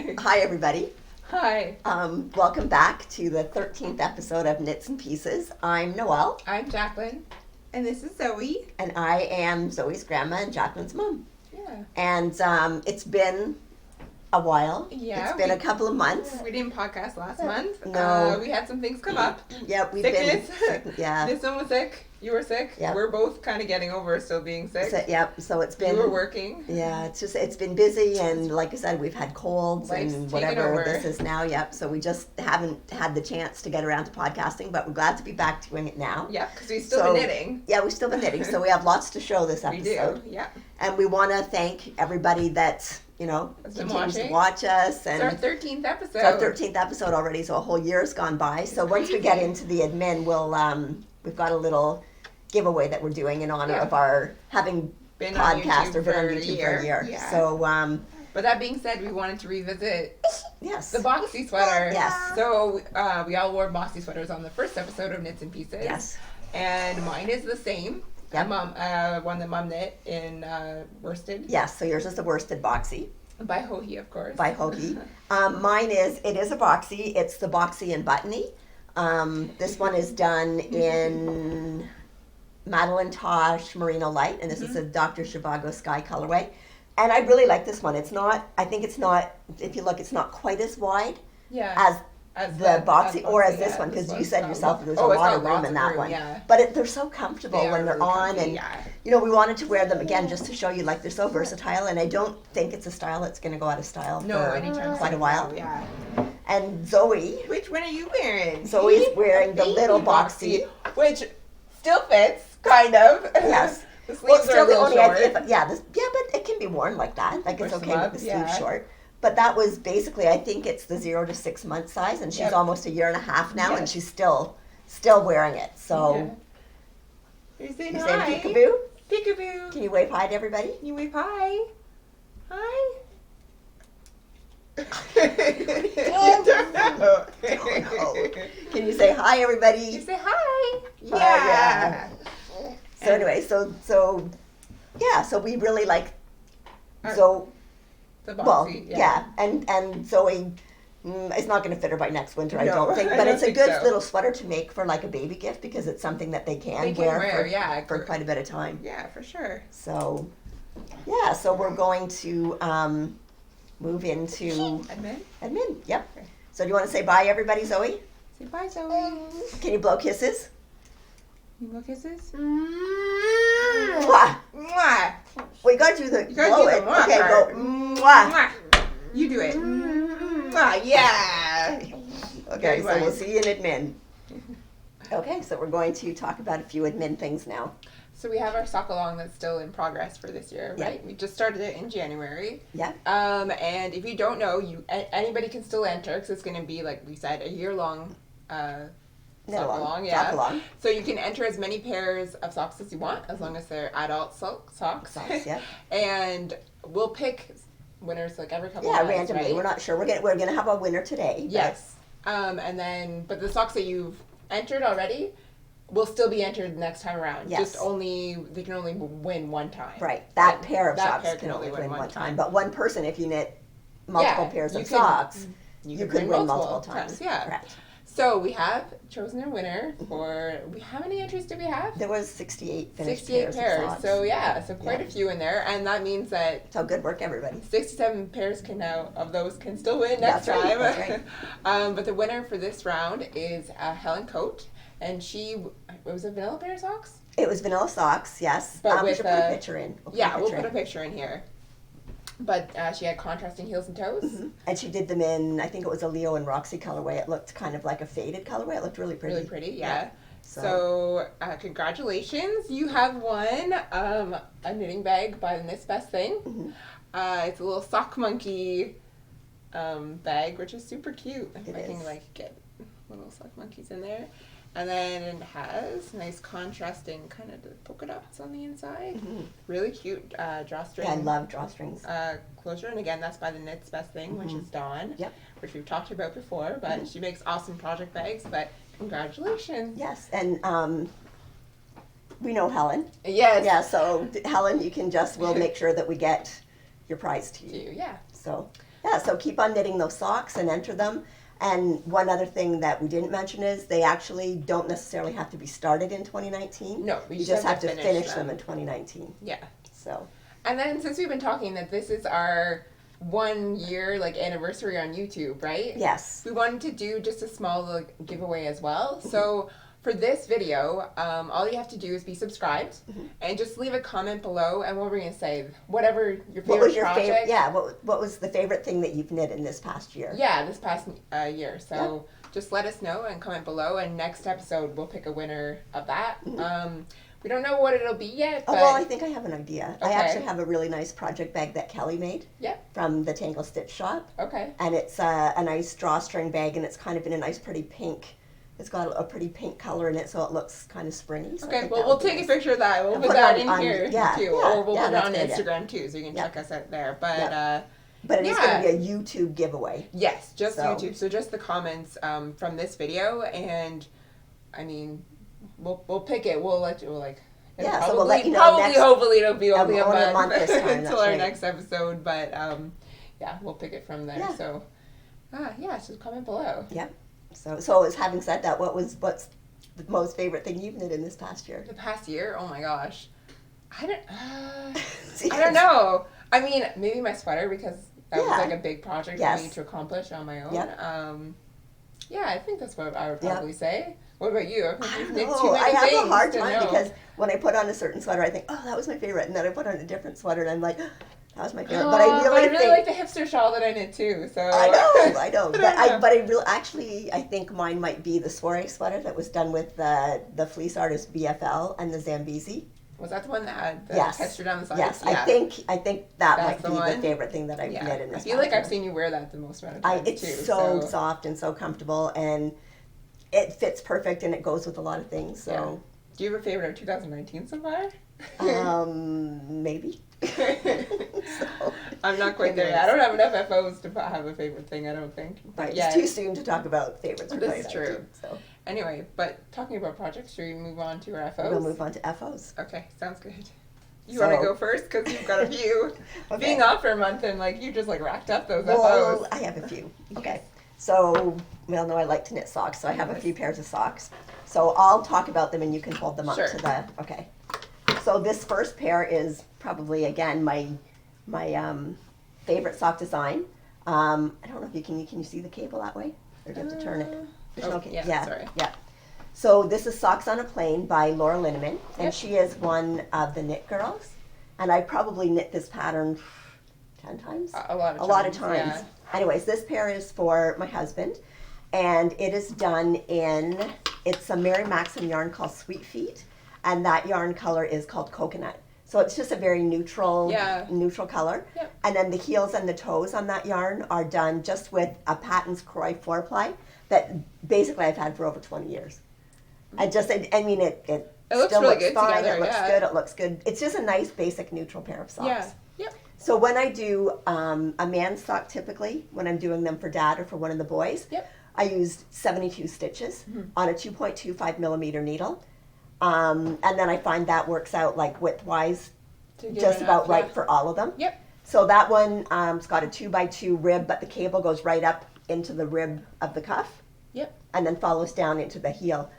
Hi, everybody. Hi. Welcome back to the 13th episode of Knits and Pieces. I'm Noelle. I'm Jacqueline. And this is Zoe. And I am Zoe's grandma and Jacqueline's mom. Yeah. And it's been a while. Yeah. It's been a couple of months. We didn't podcast last month. No. We had some things come up. Yep, we've Sickness. been sick. Yeah. This one was sick. You were sick. Yep. We're both kind of getting over still being sick. So it's been... You were working. Yeah, it's been busy, and like I said, we've had colds Life's and taken whatever over. this is now. Yep. So we just haven't had the chance to get around to podcasting, but we're glad to be back doing it now. Yeah, because we've still been knitting. Yeah, we've still been knitting, so we have lots to show this We episode. do. Yeah. And we want to thank everybody that continues to watch us. And it's our 13th episode. It's our 13th episode already, so a whole year's gone by. So once we get into the admin, we've got a little giveaway that we're doing in honor of our having been podcast on or been on for a YouTube for a year. Yeah. So, but that being said, we wanted to revisit yes, the Boxy sweater. Yes. So we all wore Boxy sweaters on the first episode of Knits and Pieces. Yes. And mine is the same. Yep. One that Mom knit in worsted. Yes, so yours is the worsted Boxy. By Hohi, of course. By Hohi. Mine is a Boxy. It's the Boxy and Buttony. This one is done in Madeline Tosh Merino Light, and this is a Dr. Zhivago Sky colorway. And I really like this one. If you look, it's not quite as wide as the Boxy or as this one, because you said yourself there's a lot of room in that one. Yeah. But they're so comfortable when they're really on, comfy, and we wanted to wear them again just to show you, like, they're so versatile, and I don't think it's a style that's going to go out of style for quite a while. Yeah. And Zoe. Which one are you wearing? Zoe's wearing the little Boxy, which still fits, kind of. Yes. The sleeves are a little short. But it can be worn like that. Like, it's okay with the sleeves short. But that was basically, I think it's the 0 to 6 month size, and she's almost a year and a half now, and she's still wearing it. So, You're saying you hi. say peekaboo? Peekaboo. Can you wave hi to everybody? Can you wave hi? Hi. Oh, no. Can you say hi, everybody? You say hi. Yeah. So anyway, so we really like the Boxy, and Zoe it's not going to fit her by next winter, I don't think, I but don't it's a think good so. little sweater to make for like a baby gift, because it's something that they can wear for quite a bit of time. Yeah, for sure. So we're going to move into admin. Yep. Okay. So do you want to say bye, everybody, Zoe? Say bye, Zoe. Can you blow kisses? You blow kisses? Mwah! Mwah. Well, you gotta do the blow it. mwah Okay, part. go mwah. Mwah. You do it. Mwah. Yeah. Okay, so Good we'll one. see you in admin. Okay, so we're going to talk about a few admin things now. So we have our Sockalong that's still in progress for this year, right? We just started it in January. Yeah. And if you don't know, anybody can still enter, because it's going to be, like we said, a year-long Sockalong. Yeah. Sockalong. So you can enter as many pairs of socks as you want, as long as they're adult socks. Socks, yeah. And we'll pick winners like every couple Yeah, of months, randomly. right? We're not sure. We're gonna have a winner today. But Yes. But the socks that you've entered already will still be entered next time around. Yes. Just they can only win one time. Right. That And pair of that socks pair can only win one time. But one person, if you knit multiple pairs of socks, you could win multiple times. Yeah. Correct. So we have chosen a winner for, how many entries do we have? There was 68 finished 68 pairs of socks. So quite a few in there, and that means that So good work, everybody. 67 pairs of those can still win next That's time. right, that's right. But the winner for this round is Helen Coate, and was it vanilla pair of socks? It was vanilla socks, yes. But we with should put a picture in. We'll put a picture in here. But she had contrasting heels and toes. Mm-hmm. And she did them in, I think it was a Leo and Roxy colorway. It looked kind of like a faded colorway. It looked really pretty. Really pretty, yeah. So congratulations. You have won a knitting bag by the Knits Best Thing. Mm-hmm. It's a little sock monkey bag, which is super cute. If I can get little sock monkeys in there. And then it has nice contrasting kind of polka dots on the inside. Mm-hmm. Really cute drawstring. Yeah, I love drawstrings. Closure, and again, that's by the Knits Best Thing, which is Dawn. Yep. Which we've talked about before, but she makes awesome project bags. But congratulations. Yes, and we know Helen. Yes. Yeah, so Helen, we'll make sure that we get your prize to you. Yeah. So, Yeah, so keep on knitting those socks and enter them. And one other thing that we didn't mention is they actually don't necessarily have to be started in 2019. No, you just have to finish them in 2019. Yeah. So. And then since we've been talking that this is our 1 year like anniversary on YouTube, right? Yes. We wanted to do just a small like, giveaway as well. So for this video, all you have to do is be subscribed and just leave a comment below. And what were we gonna say? Whatever your favorite What was your project. favorite? Yeah. What was the favorite thing that you've knit in this past year? Yeah, this past year. So just let us know and comment below. And next episode we'll pick a winner of that. We don't know what it'll be yet. Oh, But well, I think I have an idea. Okay. I actually have a really nice project bag that Kelly made. Yep. From the Tangle Stitch shop. Okay. And it's a nice drawstring bag, and it's kind of in a nice, pretty pink. It's got a pretty pink color in it, so it looks kind of springy. So Okay, well, we'll take a picture of that. We'll put that in here, too. Or we'll put it on Instagram, too, so you can check us out there. But, but it is going to be a YouTube giveaway. Yes, just YouTube. So just the comments from this video, and, I mean, we'll pick it. We'll let you, so we'll let you know hopefully it'll be only a month this time, until our next episode. But, yeah, we'll pick it from there. Yeah. So, just comment below. Yep. So as having said that, what's the most favorite thing you've knit in this past year? The past year? Oh my gosh. I don't know. I mean, maybe my sweater, because that was like a big project for me to accomplish on my own. Yep. I think that's what I would probably say. What about you? I have a hard time because when I put on a certain sweater, I think, oh, that was my favorite. And then I put on a different sweater and I'm like, that was my favorite. Oh, but I really think, like the hipster shawl that I knit too. So I know. I think mine might be the soiree sweater that was done with the fleece artist BFL and the Zambezi. Was that the one that had the texture down the sides? Yes, yeah. I think that might be the favorite thing that I've knit in this. I feel like I've seen you wear that the most amount of times it's too. so soft and so comfortable, and it fits perfect, and it goes with a lot of things. So, yeah. Do you have a favorite of 2019 so far? Maybe. So, I'm not quite there yet. I don't have enough FOs to have a favorite thing, I don't think. Right, it's too soon to talk about favorites. This is true. So. Anyway, but talking about projects, should we move on to our FOs? We'll move on to FOs. Okay, sounds good. You want to go first? Because you've got a few. Okay. Being off for a month and you just racked up those FOs. I have a few. Okay. So, we all know I like to knit socks, so I have a few pairs of socks. So I'll talk about them and you can hold them up to the, okay. So this first pair is probably, again, my favorite sock design. I don't know if can you see the cable that way? Or do you have to turn it? Sorry. Yeah. So this is Socks on a Plane by Laura Linneman, and she is one of the knit girls. And I probably knit this pattern 10 times? A lot of times. Yeah. Anyways, this pair is for my husband, and it is done it's a Mary Maxim yarn called Sweet Feet, and that yarn color is called Coconut. So it's just a very neutral color. Yep. And then the heels and the toes on that yarn are done just with a Patton's Croy 4-ply that basically I've had for over 20 years. It still looks really fine. Together, It looks good. It's just a nice basic neutral pair of socks. Yeah. Yep. So when I do a man's sock, typically when I'm doing them for dad or for one of the boys, I used 72 stitches on a 2.25 millimeter needle. And then I find that works out width-wise just about right for all of them. Yep. So that one, it's got a 2x2 rib, but the cable goes right up into the rib of the cuff. Yep. And then follows down into the heel,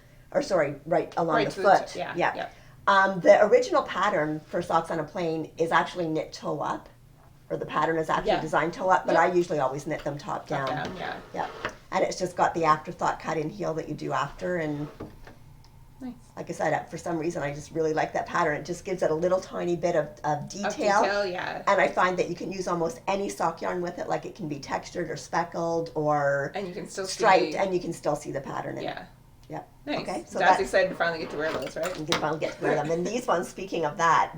right along the foot. The original pattern for Socks on a Plane is actually knit toe up, or the pattern is actually designed toe up, but I usually always knit them top down. Yeah. And it's just got the afterthought cut in heel that you do after, and nice. Like I said, for some reason I just really like that pattern. It just gives it a little tiny bit of detail. And I find that you can use almost any sock yarn with it. Like it can be textured or speckled or and you can still striped, and you can still see the pattern in it. Yeah. Nice. Okay. So Dad's excited to finally get to wear those, right? You can finally get to wear them. And these ones, speaking of that,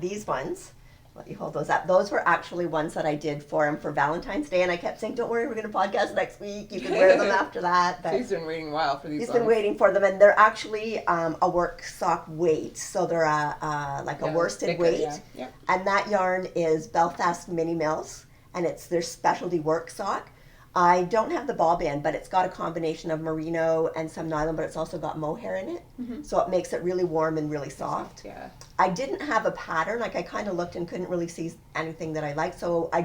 let you hold those up. Those were actually ones that I did for him for Valentine's Day, and I kept saying, don't worry, we're going to podcast next week. You can wear them after that. But he's been waiting a while for these He's been waiting for them, and they're actually a work sock weight. So they're a worsted weight. Yeah. And that yarn is Belfast Mini Mills, and it's their specialty work sock. I don't have the ball band, but it's got a combination of merino and some nylon, but it's also got mohair in it. Mm-hmm. So it makes it really warm and really soft. I didn't have a pattern. I kind of looked and couldn't really see anything that I liked. So I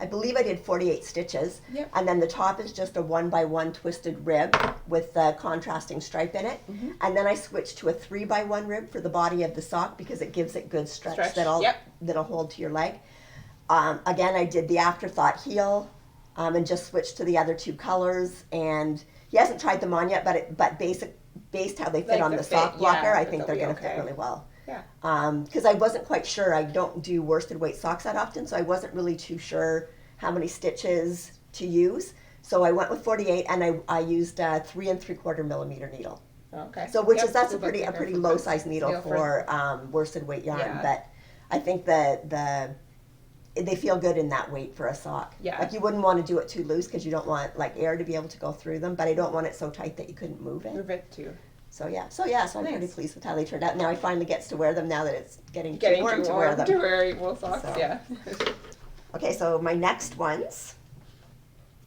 I believe I did 48 stitches. Yep. And then the top is just a 1x1 twisted rib with the contrasting stripe in it. And then I switched to a 3x1 rib for the body of the sock because it gives it good stretch. That'll hold to your leg. Again, I did the afterthought heel and just switched to the other two colors. And he hasn't tried them on yet, but based how they fit on the sock blocker, I think they're going to fit really well. Yeah. Because I wasn't quite sure. I don't do worsted weight socks that often, so I wasn't really too sure how many stitches to use. So I went with 48, and I used a 3 3/4 millimeter needle. Okay. So that's a pretty low size needle for worsted weight yarn. Yeah. But I think they feel good in that weight for a sock. Yeah. Like you wouldn't want to do it too loose because you don't want like air to be able to go through them, but I don't want it so tight that you couldn't move it. Move it too. So I'm pretty pleased with how they turned out. Now I finally gets to wear them now that it's getting too warm too to wear them. To wear wool socks, So. yeah. Okay, so my next ones,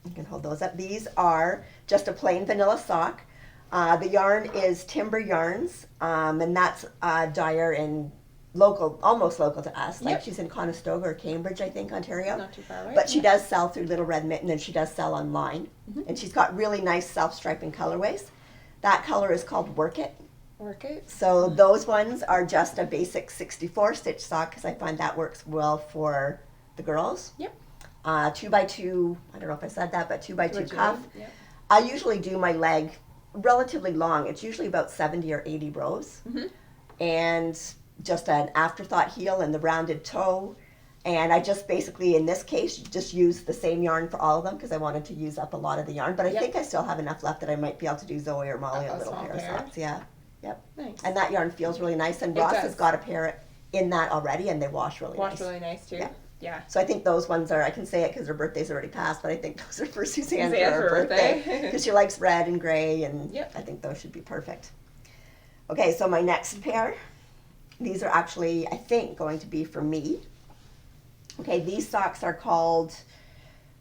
you can hold those up. These are just a plain vanilla sock. The yarn is Timber Yarns, and that's a dyer in almost local to us. Like she's in Conestoga or Cambridge, I think, Ontario. Not too far away. But she does sell through Little Red Mitten, and she does sell online. And she's got really nice self-striping colorways. That color is called Work It. Work It. So those ones are just a basic 64 stitch sock because I find that works well for the girls. Yep. 2x2, I don't know if I said that, but 2x2 cuff. Yep. I usually do my leg relatively long. It's usually about 70 or 80 rows. And just an afterthought heel and the rounded toe. And I just basically, in this case, just used the same yarn for all of them because I wanted to use up a lot of the yarn. But I think I still have enough left that I might be able to do Zoe or Molly a little pair of socks. Yeah. Yep. Nice. And that yarn feels really nice. And Ross has got a pair in that already, and they wash really nice. Wash really nice too. Yeah. So I think those ones are, I can say it because her birthday's already passed, but I think those are for Suzanne for for her her birthday. birthday. Because she likes red and gray, and Yep. I think those should be perfect. Okay, so my next pair, these are actually, I think, going to be for me. Okay, these socks are called,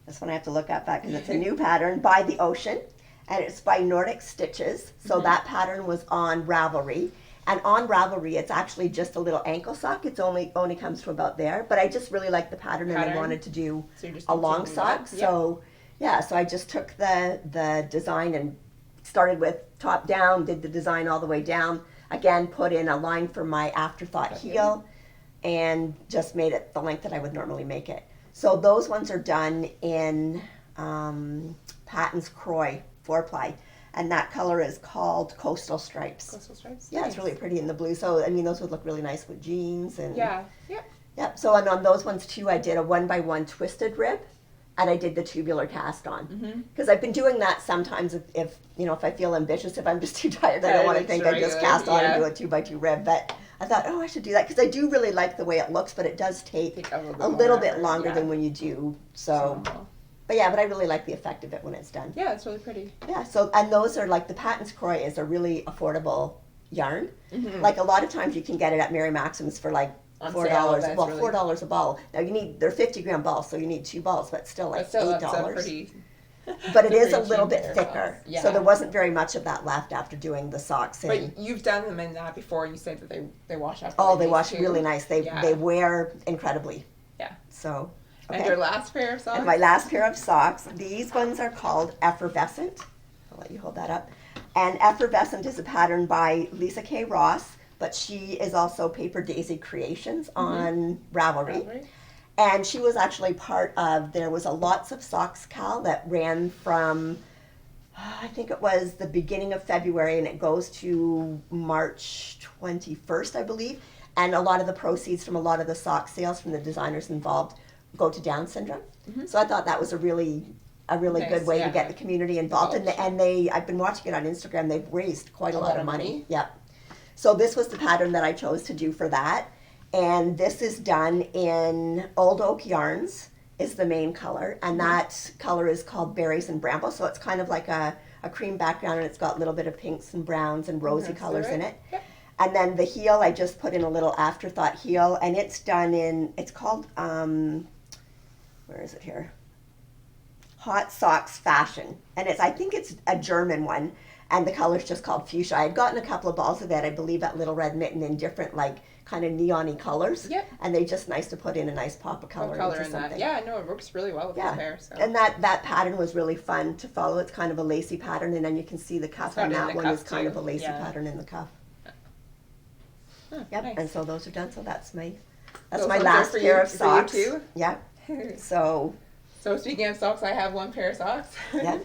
this one I have to look up because it's a new pattern, By the Ocean, and it's by Nordic Stitches. So that pattern was on Ravelry. And on Ravelry, it's actually just a little ankle sock. It's only comes to about there. But I just really like the pattern, and I wanted to do a long sock. So so I just took the design and started with top down, did the design all the way down. Again, put in a line for my afterthought heel, and just made it the length that I would normally make it. So those ones are done in Patton's Croy 4-ply. And that color is called Coastal Stripes. Coastal Stripes? Yeah, it's really pretty in the blue. So, I mean, those would look really nice with jeans. And Yep. So, and on those ones, too, I did a 1x1 twisted rib. And I did the tubular cast on. Because I've been doing that sometimes if I feel ambitious, if I'm just too tired, I don't want to think I just cast on and do a 2x2 rib. But I thought, I should do that. Because I do really like the way it looks, but it does take a little bit longer than when you do. So... But I really like the effect of it when it's done. Yeah, it's really pretty. Yeah, so, and those are like, the Patton's Croy is a really affordable yarn. Like a lot of times you can get it at Mary Maxim's for like $4. Well, $4 a ball. Now they're 50 gram balls, so you need 2 balls, but still like $8. But it is a little bit thicker. Yeah. So there wasn't very much of that left after doing the socks. But you've done them in that before, and you said that they wash up. They wash really nice. They wear incredibly. Yeah. So. Okay. And your last pair of socks? And my last pair of socks, these ones are called Effervescent. I'll let you hold that up. And Effervescent is a pattern by Lisa K. Ross, but she is also Paper Daisy Creations on Ravelry. And she was actually there was a Lots of Socks KAL that ran from, I think it was the beginning of February, and it goes to March 21st, I believe. And a lot of the proceeds from a lot of the sock sales from the designers involved go to Down syndrome. So I thought that was a really good way to get the community involved. And I've been watching it on Instagram. They've raised quite a lot of money. Yep. So this was the pattern that I chose to do for that. And this is done in Old Oak Yarns is the main color. And that color is called Berries and Bramble. So it's kind of like a cream background, and it's got a little bit of pinks and browns and rosy colors in it. Yep. And then the heel, I just put in a little afterthought heel, and it's done it's called, where is it here? Hot Socks Fashion. And I think it's a German one, and the color's just called Fuchsia. I had gotten a couple of balls of that, I believe, at Little Red Mitten in different, like, kind of neon-y colors. Yep. And they're just nice to put in a nice pop of color into in something. that. Yeah, no, it works really well with this pair. So. And that pattern was really fun to follow. It's kind of a lacy pattern, and then you can see the cuff on that one is kind of a lacy pattern in the cuff. Yep, nice. And so those are done. So that's my last pair of socks. For you too? Yeah. So speaking of socks, I have one pair of socks. Yeah.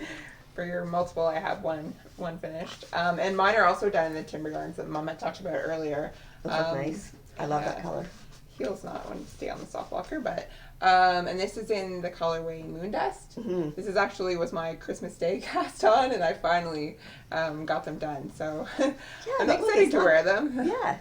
For your multiple, I have one finished. And mine are also done in the timber yarns that Mom had talked about earlier. Those are nice. I love that color. Heel's not one to stay on the soft walker, but and this is in the colorway Moon Dust. Mm-hmm. This is actually was my Christmas Day cast on, and I finally got them done. So I'm excited to wear them. Yeah.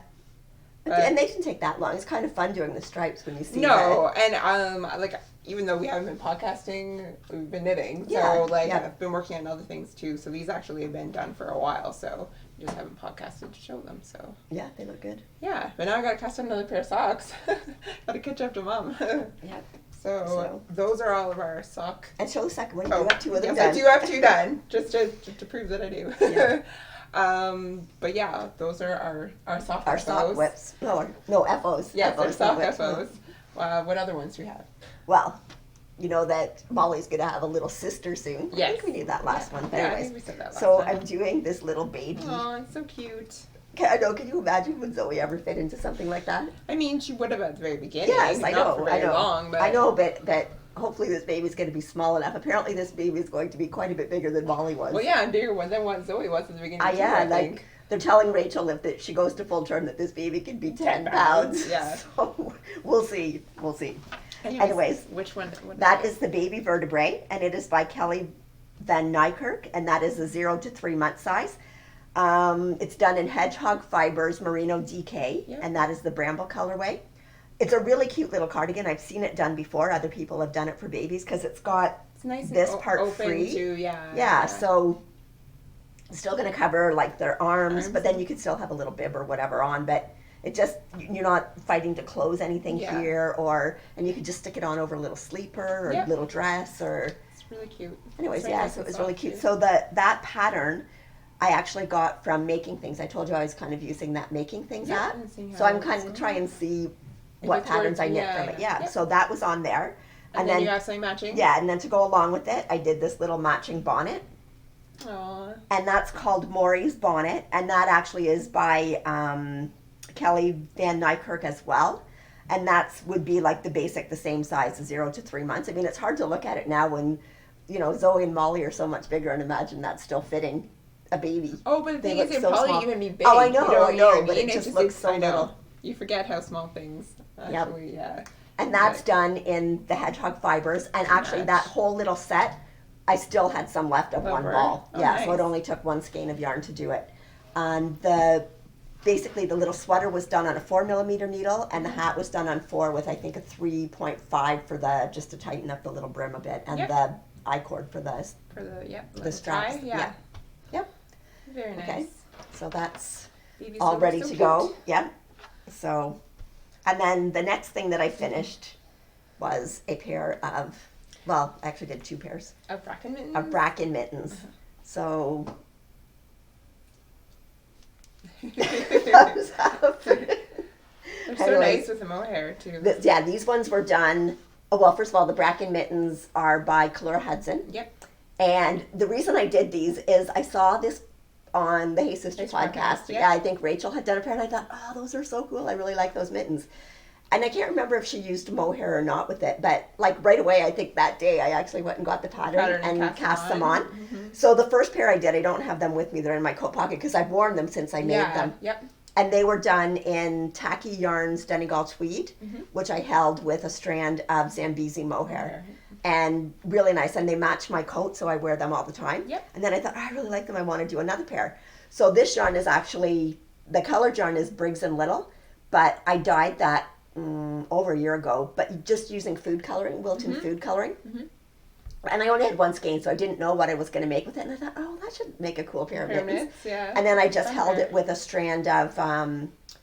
And they didn't take that long. It's kind of fun doing the stripes when you see and like even though we haven't been podcasting, we've been knitting. So I've been working on other things too. So these actually have been done for a while. So we just haven't podcasted to show them. So yeah, they look good. Yeah, but now I got to cast on another pair of socks. Got to catch up to Mom. Yeah. So those are all of our sock. And show the second one. You have 2 of them done. I do have 2 done, just to prove that I do. Yeah. But yeah, those are our sock Our FOs. sock whips. No, FOs. Yes, FOs, our sock whips. FOs. What other ones do we have? Well, you know that Molly's going to have a little sister soon. Yes. I think we need that last one. But Yeah, anyways, I think we said that last so time. I'm doing this little baby. Oh, it's so cute. I know. Can you imagine would Zoe ever fit into something like that? I mean, she would have at the very beginning. Yes, I not know. For very I know. Long, but I know, but hopefully this baby's going to be small enough. Apparently this baby is going to be quite a bit bigger than Molly was. Well, yeah, and bigger than what Zoe was at the beginning. Yeah, I think. they're telling Rachel if she goes to full term that this baby can be 10 pounds. Yeah. So we'll see. Anyways, which one? That is the baby Vertebrae, and it is by Kelly Van Niekerk, and that is a 0 to 3 month size. It's done in hedgehog fibers, merino DK, and that is the bramble colorway. It's a really cute little cardigan. I've seen it done before. Other people have done it for babies because it's got nice this and part open free. Too, yeah. So it's still going to cover like their arms, but then you could still have a little bib or whatever on. But it just, you're not fighting to close anything here, and you could just stick it on over a little sleeper or a little dress or. It's really cute. Anyways, so it was really cute. So that pattern I actually got from Making Things. I told you I was kind of using that Making Things app. So I'm kind of trying to see what patterns I knit from it. Yeah. So that was on there. And then you have something matching? Yeah, and then to go along with it, I did this little matching bonnet. Aww. And that's called Morrie's Bonnet, and that actually is by Kelly Van Niekerk as well. And that would be like the same size, 0 to 3 months. I mean, it's hard to look at it now when, Zoe and Molly are so much bigger, and imagine that's still fitting a baby. Oh, but the thing is, it'd so probably small. even be big. Oh, I know, but mean? it just looks so little. You forget how small things actually, And that's done in the hedgehog fibers, and actually that whole little set, I still had some left of one ball. Oh, So it only took one skein of yarn to do it. Basically the little sweater was done on a 4mm needle, and the hat was done on 4 with I think a 3.5 for just to tighten up the little brim a bit, and the I-cord for the straps. Yep. Very nice. Okay, so that's Baby's all so ready to cute. go. Yep. So, and then the next thing that I finished was a pair of, I actually did 2 pairs. Of bracken mittens? Of bracken mittens. So, They're so nice with the mohair too. These ones were done, first of all, the bracken mittens are by Clara Hudson. Yep. And the reason I did these is I saw this on the Hey Sister podcast. Yeah, I think Rachel had done a pair, and I thought, oh, those are so cool. I really like those mittens. And I can't remember if she used mohair or not with it, but like right away, I think that day I actually went and got the pattern and cast them on. Mm-hmm. So the first pair I did, I don't have them with me. They're in my coat pocket because I've worn them since I made them. Yep. And they were done in Tacky Yarns Donegal tweed, which I held with a strand of Zambezi mohair. And really nice. And they match my coat, so I wear them all the time. Yep. And then I thought, I really like them. I want to do another pair. So this yarn is actually, the colored yarn is Briggs and Little, but I dyed that over a year ago, but just using food coloring, Wilton food coloring. And I only had one skein, so I didn't know what I was going to make with it. And I thought, oh, that should make a cool pair of mittens. And then I just held it with a strand of,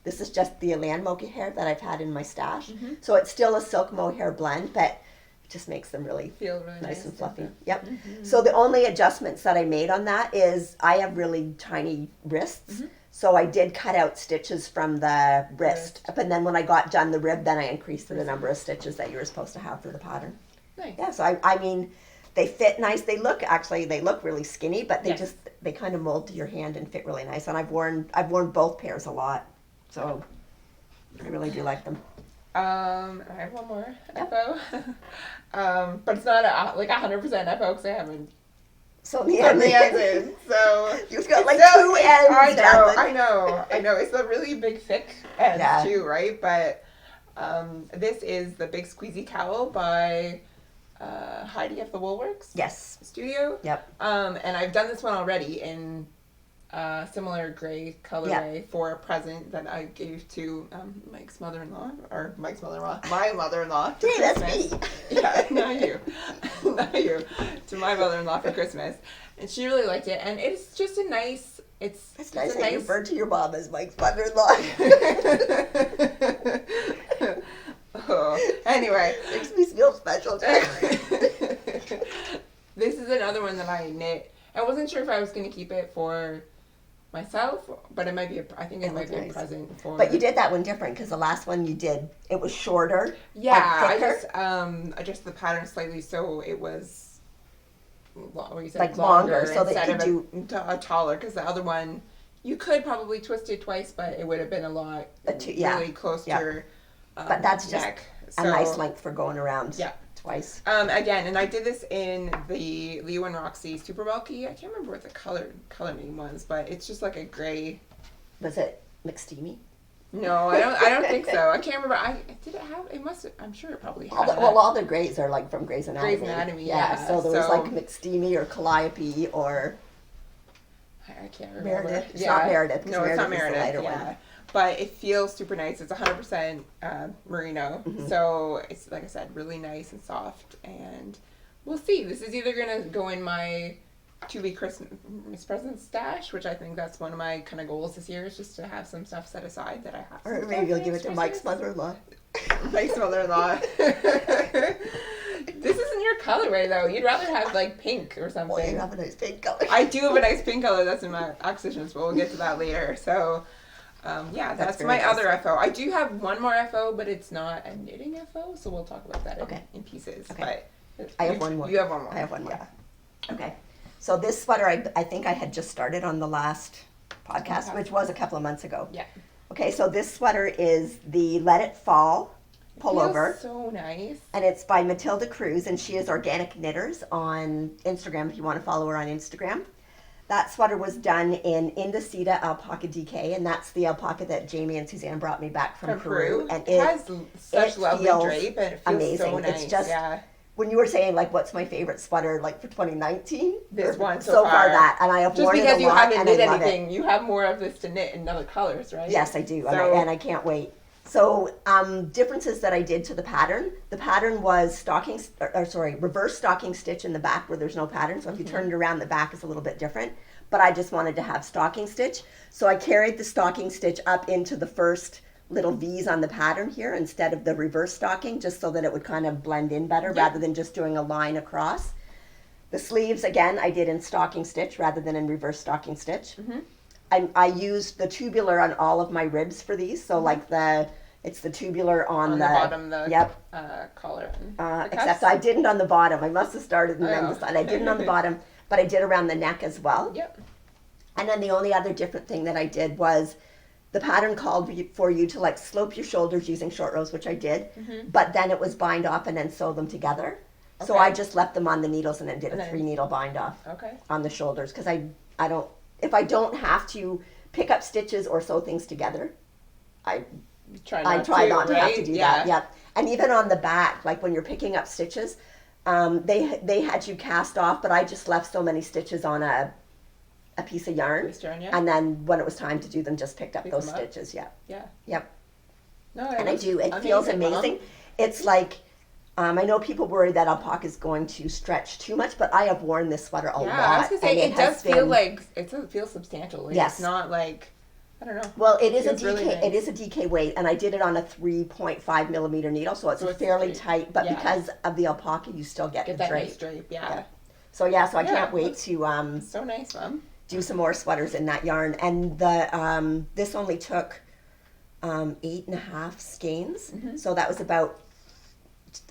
this is just the Elan mohair that I've had in my stash. So it's still a silk mohair blend, but it just makes them really feel really nice and fluffy. Different. Yep. So the only adjustments that I made on that is I have really tiny wrists. So I did cut out stitches from the wrist. But then when I got done the rib, then I increased the number of stitches that you were supposed to have for the pattern. Nice. Yeah, so I mean, they fit nice. They look really skinny, but they kind of mold to your hand and fit really nice. And I've worn both pairs a lot. So I really do like them. I have one more FO. But it's not like 100% FO because I haven't. So the ends in. So you've got like two ends. I know. It's a really big, thick ends too, right? But this is the Big Squeezy Cowl by Heidi of the Woolworks. Yes. Studio. Yep. And I've done this one already in similar gray colorway for a present that I gave to my mother-in-law. Hey, that's me. Yeah, not you. To my mother-in-law for Christmas. And she really liked it. And it's just a nice... It's nice that you refer to your mom as Mike's mother-in-law. Anyway. Makes me feel special. This is another one that I knit. I wasn't sure if I was going to keep it for myself, but it might be I think it might be a present for... But you did that one different because the last one you did, it was shorter. Yeah, I just adjusted the pattern slightly so it was longer so that you could do a taller, because the other one you could probably twist it twice, but it would have been a lot really close to your but that's neck. Just a nice length for going around. Yeah. Twice. Again, and I did this in the Leo and Roxy Super Bulky. I can't remember what the color name was, but it's just like a gray. Was it McSteamy? No, I don't think so. I can't remember. Did it have? It must. I'm sure it probably had. All the grays are like from Grey's Anatomy. Grey's Anatomy, yeah. So there was like McSteamy or Calliope or. I can't remember. Meredith. It's not Meredith. No, it's not Meredith. The lighter one. But it feels super nice. It's 100% merino. Mm-hmm. So it's, like I said, really nice and soft. And we'll see. This is either going to go in my to-be Christmas present stash, which I think that's one of my kind of goals this year, is just to have some stuff set aside that I have. Or maybe you'll give it to Mike's mother-in-law. Mike's mother-in-law. This isn't your colorway, though. You'd rather have, like, pink or something. Well, you have a nice pink color. I do have a nice pink color. That's in my acquisitions, but we'll get to that later. So... that's my other FO. I do have one more FO, but it's not a knitting FO, so we'll talk about that in pieces. Okay. But I have one more. You have one more. I have one more. Yeah. Okay. So this sweater, I think I had just started on the last podcast, which was a couple of months ago. Yeah. Okay, so this sweater is the Let It Fall pullover. Feels so nice. And it's by Matilda Cruz, and she is Organic Knitters on Instagram if you want to follow her on Instagram. That sweater was done in Indocita alpaca DK, and that's the alpaca that Jamie and Suzanne brought me back from Peru. And it has such lovely drape, and it feels amazing. So nice. It's just, when you were saying, like, what's my favorite sweater, like, for 2019? This one so far. That, and I have worn it a lot, just because you haven't knit I love anything, you have more of this to knit in other colors, right? Yes, I do, and I can't wait. So, differences that I did to the pattern. The pattern was reverse stocking stitch in the back where there's no pattern. So if you turn it around, the back is a little bit different. But I just wanted to have stocking stitch. So I carried the stocking stitch up into the first little V's on the pattern here instead of the reverse stocking, just so that it would kind of blend in better rather than just doing a line across. The sleeves, again, I did in stocking stitch rather than in reverse stocking stitch. Mm-hmm. I used the tubular on all of my ribs for these. So like it's the tubular on the bottom, collar. Except I didn't on the bottom. I must have started and then decided I didn't on the bottom. But I did around the neck as well. Yep. And then the only other different thing that I did was the pattern called for you to like slope your shoulders using short rows, which I did. Mm-hmm. But then it was bind off and then sew them together. Okay. So I just left them on the needles and then did a 3-needle bind off on the shoulders. Because I don't, if I don't have to pick up stitches or sew things together, I try not to have to do that. Yep. And even on the back, like when you're picking up stitches, they had you cast off, but I just left so many stitches on a piece of yarn. And then when it was time to do them, just picked up those stitches. Yep. No, and I do. It feels amazing. It's like, I know people worry that alpaca is going to stretch too much, but I have worn this sweater a lot. I was going to say, it does feel like, it feels substantial. Like, yes. It's not like, I don't know. Well, it is a DK. Really nice. It is a DK weight, and I did it on a 3.5 millimeter needle, so it's fairly tight. But because of the alpaca, you still get the that drape. Nice drape. Yeah. So I can't wait to. So nice, Mom. do some more sweaters in that yarn. And the this only took 8.5 skeins, so that was about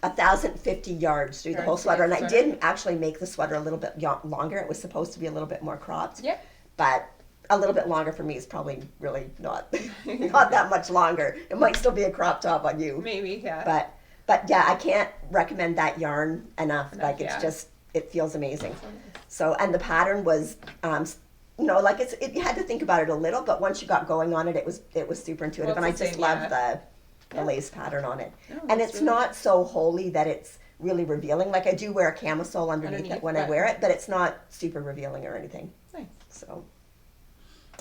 1,050 yards through the whole sweater. And I did actually make the sweater a little bit longer. It was supposed to be a little bit more cropped. Yep. But a little bit longer for me is probably really not that much longer. It might still be a crop top on you. Maybe, yeah. But yeah, I can't recommend that yarn enough. Like it's just, it feels amazing. So, and the pattern was, like you had to think about it a little, but once you got going on it, it was super intuitive. And I just love the lace pattern on it. Oh, and it's really not so holey that it's really revealing. Like I do wear a camisole underneath it when I wear it, but it's not super revealing or anything. Nice. So,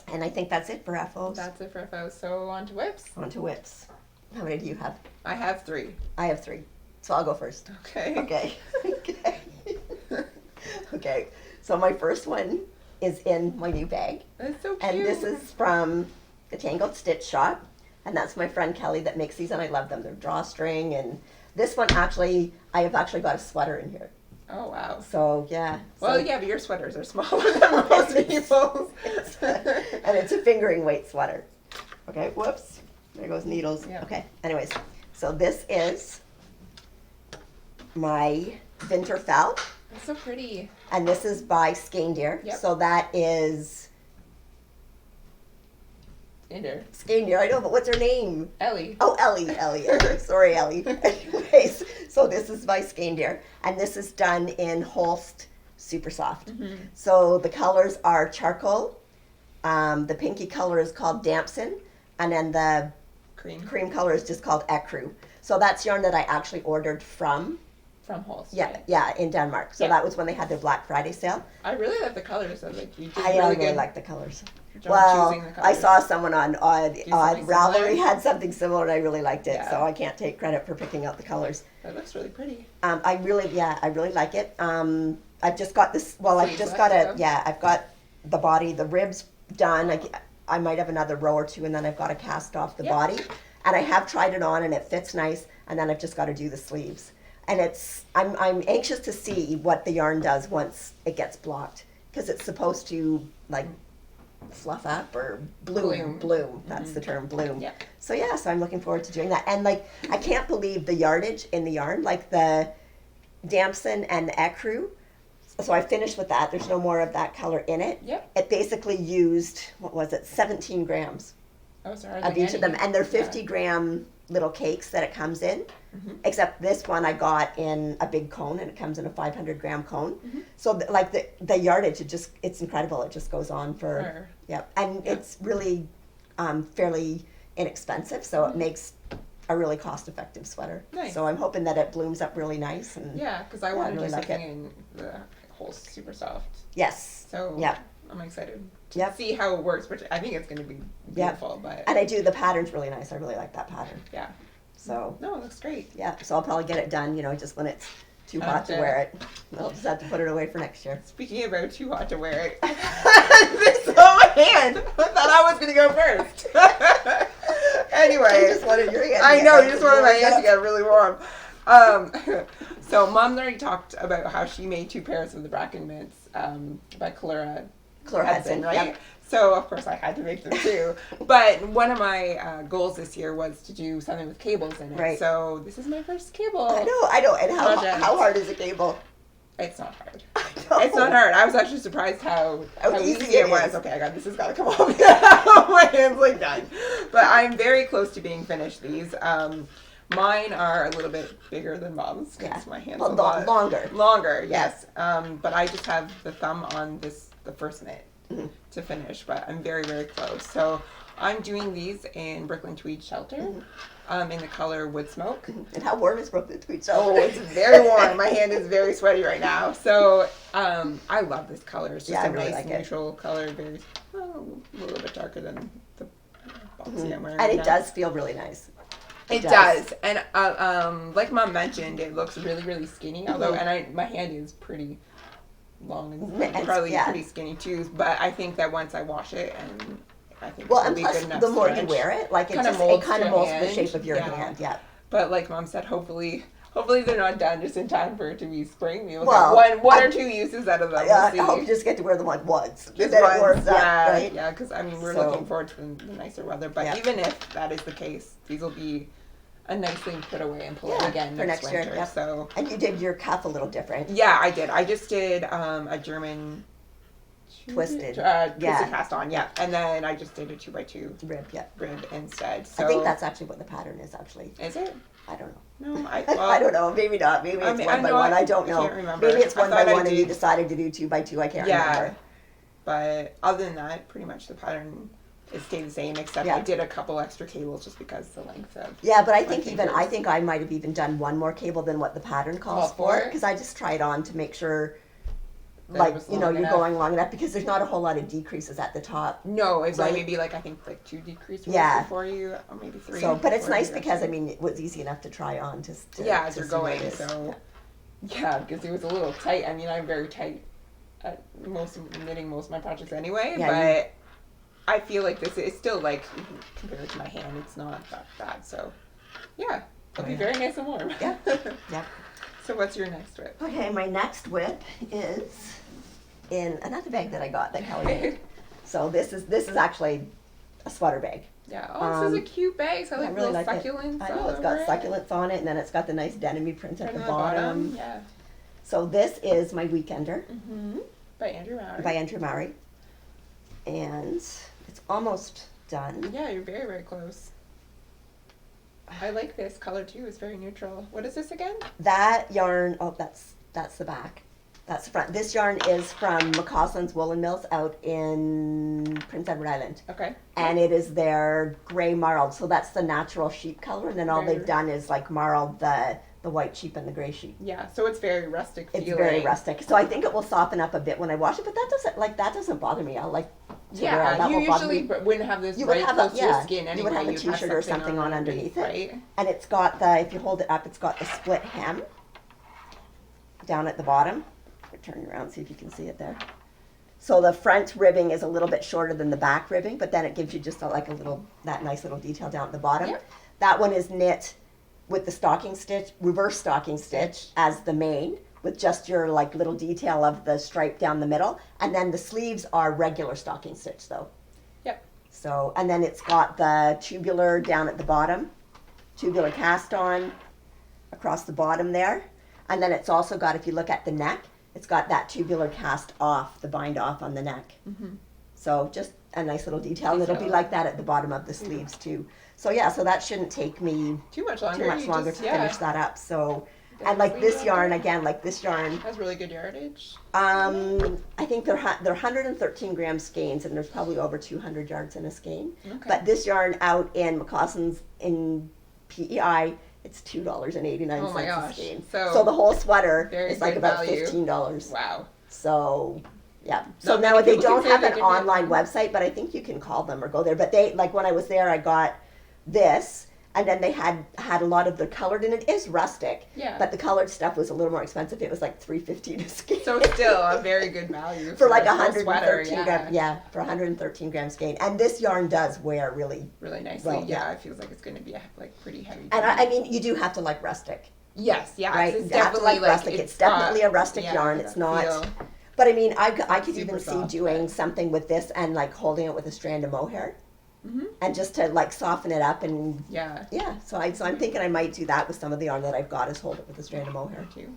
and I think that's it for FOs. That's it for FOs. So on to whips. On to whips. How many do you have? I have 3. I have 3. So I'll go first. Okay. Okay. Okay. So my first one is in my new bag. That's so cute. And this is from the Tangled Stitch Shop. And that's my friend Kelly that makes these, and I love them. They're drawstring. And this one I have actually got a sweater in here. Oh, wow. So, yeah. Well, yeah, but your sweaters are smaller than most people's. And it's a fingering weight sweater. Okay, whoops. There goes needles. Yeah. Okay, anyways. So this is my Winterfell. That's so pretty. And this is by Skein-Deer. Yep. So that is... Skein-Deer, I know, but what's her name? Ellie. Oh, Ellie. Sorry, Ellie. Anyways, so this is by Skein-Deer, and this is done in Holst Super Soft. Mm-hmm. So the colors are charcoal, the pinky color is called Damson, and then the cream color is just called Ecru. So that's yarn that I actually ordered from Holst. Yeah, in Denmark. So that was when they had their Black Friday sale. I really like the colors. You did I really really good. Like the colors. Choosing the colors. I saw someone on Odd Ravelry similar? had something similar, and I really liked it. Yeah. So I can't take credit for picking out the colors. That looks really pretty. I really like it. I've just got this. Well, I've just got I've got the body, the ribs done. I might have another row or two, and then I've got to cast off the body. And I have tried it on, and it fits nice. And then I've just got to do the sleeves. And I'm anxious to see what the yarn does once it gets blocked, because it's supposed to like fluff up or bloom. That's the term, bloom. Yeah. So so I'm looking forward to doing that. And like, I can't believe the yardage in the yarn, like the Damson and the Ecru. So I finished with that. There's no more of that color in it. Yep. It basically used, 17 grams of each of them. And they're 50 gram little cakes that it comes in. Mm-hmm. Except this one I got in a big cone, and it comes in a 500 gram cone. Mm-hmm. So the yardage, it's incredible. It just goes on for, and it's really fairly inexpensive. So it makes a really cost-effective sweater. Nice. So I'm hoping that it blooms up really nice. And because I want to really do like something in the whole super soft. Yes. So I'm excited to see how it works, which I think it's going to be beautiful. But and the pattern's really nice. I really like that pattern. Yeah. So no, it looks great. Yeah. So I'll probably get it done. Just when it's too hot to wear it. I'll just have to put it away for next year. Speaking about too hot to wear it, this on my hand. I thought I was going to go first. Anyway, I just wanted your hand. I know, you just wanted my hand to get really warm. So Mom already talked about how she made 2 pairs of the Bracken mitts by Clara Hudson, right? Yep. So of course I had to make them too. But one of my goals this year was to do something with cables in it. Right. So this is my first cable. I know. And how hard is a cable? It's not hard. It's not hard. I was actually surprised how easy it was. Okay, this has got to come off. My hand's like done. But I'm very close to being finished these. Mine are a little bit bigger than Mom's because my hand's a lot longer. Longer, yes. But I just have the thumb on the first mitt to finish. But I'm very, very close. So I'm doing these in Brooklyn Tweed Shelter in the color Wood Smoke. And how warm is Brooklyn Tweed Shelter? Oh, it's very warm. My hand is very sweaty right now. So I love this color. It's just a really nice neutral color. Very, a little bit darker than the Boxy I'm wearing. And it does feel really nice. It does. And like Mom mentioned, it looks really, really skinny. Although, my hand is pretty long and probably pretty skinny too. But I think that once I wash it, and I think and plus the more you wear it, like it kind of molds the shape of your hand. Yeah. But like Mom said, hopefully Hopefully they're not done just in time for it to be spring. We'll Well, get one or two uses out of them. We'll see. I hope you just get to wear them like once. Just then once, it works out, right? yeah, because I mean we're So- looking forward to the nicer weather. But Yeah. even if that is the case, these will be a nice thing to put away and pull out Yeah, again for next next year, winter. yep. So And you did your cuff a little different. yeah, I did. I just did a German Twisted. twisted Yeah. cast on, yeah, and then I just did a 2x2 Rib, yeah. rib instead. So I think that's actually what the pattern is, actually. is it? I don't know. No, I I don't know. Maybe not. Maybe it's mean, one I by know one. I- I don't I know. can't remember. Maybe it's I one by thought I one and you did- decided to do 2 by 2. I can't Yeah. remember. But other than that, pretty much the pattern is stayed the same, except Yeah. I did a couple extra cables just because the length of. Yeah, but I my think fingers. I think I might have even done one more cable than what the pattern calls Calls for? for, because I just tried on to make sure, That it like, was you know, long you're enough. going long enough, because there's not a whole lot of decreases at the top. No, it's Right? only maybe like I think like 2 decrease rows Yeah. for you, or maybe 3. So, but it's before nice you because I actually- mean it was easy enough to try on to yeah, as to you're see what going. it is. So yeah, because it was a little tight. I mean, I'm very tight at knitting most of my projects anyway, Yeah, but I feel like this is still like compared to my hand, it's not that bad. So yeah, it'll be Yeah. very nice and warm. Yeah. Yeah. So what's your next whip? Okay, my next whip is in another bag that I got that Kelly made. So this is actually a sweater bag. Yeah. Oh, this is a cute bag. So I like really little like it. succulents. I know all it's got over it. succulents on it, and then it's got the nice denim print at Right the on bottom. Yeah. So this is my Weekender Mm-hmm. By Andrea Mowry. by Andrea Mowry, and it's almost done. Yeah, you're very, very close. I like this color too. It's very neutral. What is this again? That yarn, oh, that's the back. That's the front. This yarn is from McCausland's Woolen Mills out in Prince Edward Island. Okay. And it is their gray marled. So that's the natural sheep color. And then all Very- they've done is like marled the white sheep and the gray sheep. Yeah, so it's very rustic It's feeling. very rustic. So I think it will soften up a bit when I wash it, but that doesn't bother me. I'll like to wear Yeah, it. That you won't bother usually me. wouldn't have this You would right have close a- to your yeah, skin you anyway. would have a You'd t-shirt or something on underneath it. right? And it's got the, if you hold it up, it's got the split hem down at the bottom. I'll turn you around, see if you can see it there. So the front ribbing is a little bit shorter than the back ribbing, but then it gives you just that nice little detail down at the bottom. Yep. That one is knit with the stocking stitch, reverse stocking stitch as the main, with just your like little detail of the stripe down the middle. And then the sleeves are regular stocking stitch though. Yep. So, and then it's got the tubular down at the bottom, tubular cast on across the bottom there. And then it's also got, if you look at the neck, it's got that tubular cast off, the bind off on the neck. Mm-hmm. So just a nice little detail. And it'll be Detail. like that at the bottom of the sleeves too. So yeah, so that shouldn't take me Too much longer. too much you longer just, to finish that up. So, Get and the like sleeves this on yarn, there. again, like this yarn, That's really good yardage. I think they're 113 gram skeins, and there's probably over 200 yards in a skein. Okay. But this yarn out in McCausland's in PEI, it's $2.89 Oh my a gosh. skein. So, So the whole sweater very is like good about value. $15. Wow. So yeah. So Not now many they people can don't say have they an can get online one. website, but I think you can call them or go there. But they, like when I was there, I got this, and then they had a lot of the colored, and it is rustic. Yeah. But the colored stuff was a little more expensive. It was like $3.50 a skein. So still a very good value for like a full 113 sweater, gram, yeah, for 113 gram skein. And this yarn does wear really, Really nicely. Well, yeah, it feels like it's going to be like pretty heavy. and I mean, you do have to like rustic, yes, yeah, right? It's You have to definitely like rustic. It's definitely got- a rustic yeah, yarn. that It's not. feel. But I mean, I could even Super see soft, doing but- something with this and like holding it with a strand of mohair, Mhm. and just to like soften it up and Yeah. yeah. So I'm thinking I might do that with some of the yarn that I've got, is hold it with a strand of mohair. Too.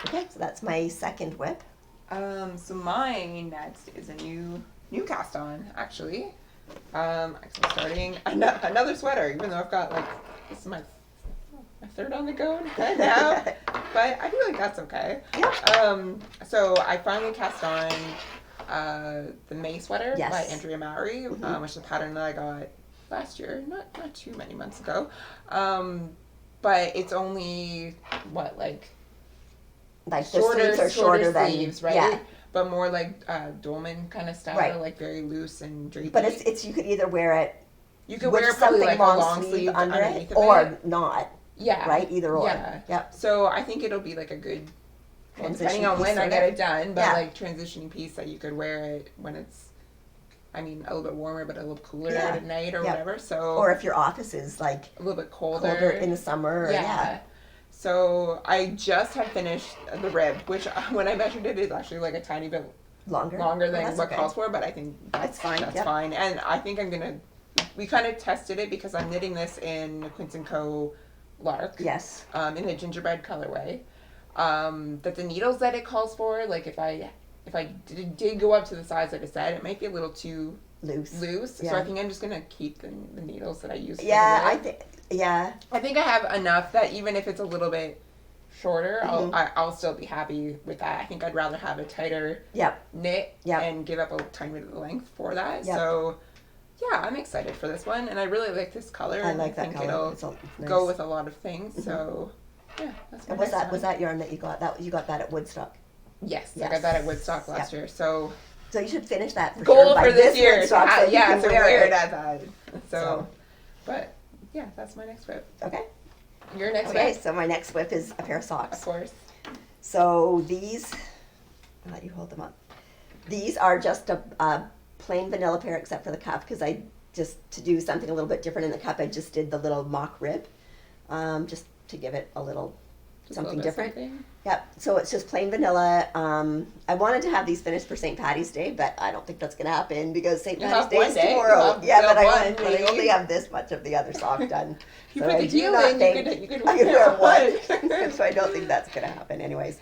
Okay, so that's my second whip. So mine next is a new cast on actually. Actually starting another sweater, even though I've got like this is my third on the go now, but I feel like that's okay. Yeah. So I finally cast on the May sweater Yes. by Andrea Mowry, Mhm. which is a pattern that I got last year, not too many months ago. But it's only like Like the sleeves are shorter than sleeves, right? yeah. But more like dolman kind of style, Right. like very loose and drapey. But it's you could either wear it you could with wear probably something like a long sleeve under underneath it, of or it. not, Yeah. right? Either or. Yeah. Yep. So I think it'll be like a good, well, Transition depending on piece when I sort get of. it done, but Yeah. like transitioning piece that you could wear it when it's, I mean, a little bit warmer, but a little cooler Yeah. out at night or Yeah. whatever. So Or if your office is like a little bit colder. colder in the summer. Or, yeah. So I just have finished the rib, which when I measured it is actually like a tiny bit Longer than what calls for, but I think that's fine. That's Yep. fine. And I think we kind of tested it because I'm knitting this in KnitsnCo Lark. Yes. In a gingerbread colorway. That the needles that it calls for, like if I did go up to the size like I said, it might be a little too loose. Yeah. So I think I'm just gonna keep the needles that I use. Yeah, I think I have enough that even if it's a little bit shorter, I'll still be happy with that. I think I'd rather have a tighter knit and give up a tiny bit of the length for that. Yep. So yeah, I'm excited for this one, and I really like this color. I like that color. It'll go with a lot of things. So yeah, that's my was that yarn that you got? You got that at Woodstock? Yes, I got that at Woodstock last year. So you should finish that for goal sure for this year. Woodstock, so yeah, so wear it at that. So, but yeah, that's my next whip. Okay. Your next whip? Okay, so my next whip is a pair of socks. Of course. So these, I'll let you hold them up. These are just a plain vanilla pair except for the cuff, because to do something a little bit different in the cuff, I just did the little mock rib, just to give it a little something different. Yep, so it's just plain vanilla. I wanted to have these finished for St. Patty's Day, but I don't think that's going to happen because St. Patty's Day is tomorrow. But I only have this much of the other sock done. You so put the heel in, you could wear one. So I don't think that's going to happen anyways.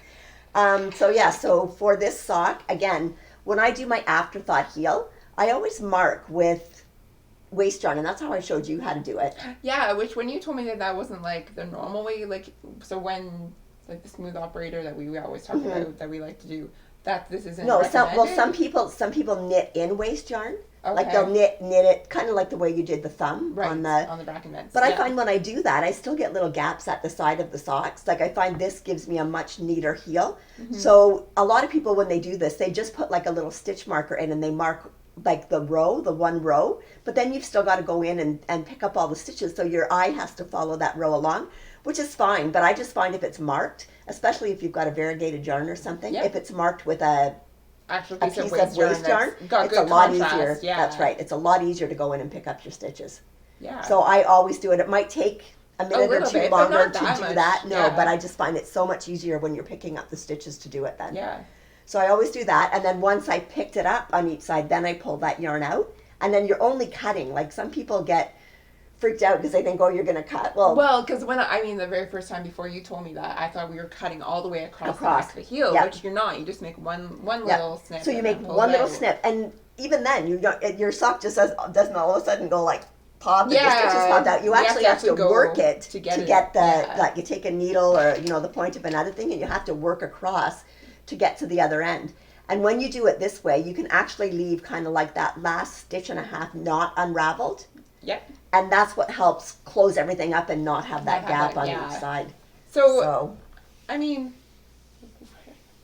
So for this sock, again, when I do my afterthought heel, I always mark with waist yarn, and that's how I showed you how to do it. Yeah, which when you told me that wasn't like the normal way, like, so when, like the smooth operator that we always talk about, that we like to do, that this isn't recommended? Some people knit in waist yarn. Okay. Like they'll knit it kind of like the way you did the thumb on the back and vents. But I find when I do that, I still get little gaps at the side of the socks. Like I find this gives me a much neater heel. Mm-hmm. So a lot of people when they do this, they just put like a little stitch marker in and they mark like the one row, but then you've still got to go in and pick up all the stitches, so your eye has to follow that row along, which is fine, but I just find if it's marked, especially if you've got a variegated yarn or something, if it's marked with a piece of waist yarn, it's a lot easier. Yeah. That's right. It's a lot easier to go in and pick up your stitches. Yeah. So I always do it. It might take a minute or two longer to do that. No, but I just find it so much easier when you're picking up the stitches to do it then. Yeah. So I always do that, and then once I picked it up on each side, then I pull that yarn out, and then you're only cutting. Like some people get freaked out because they think, oh, you're going to cut. Well, because the very first time before you told me that, I thought we were cutting all the way across the back of the heel, which you're not. You just make one little snip. So you make one little snip, and even then, your sock just doesn't all of a sudden go like pop and the stitches popped out. You actually have to work it to get the like you take a needle or the point of another thing, and you have to work across to get to the other end. And when you do it this way, you can actually leave kind of like that last stitch and a half not unraveled. Yep. And that's what helps close everything up and not have that gap on each side. So, I mean,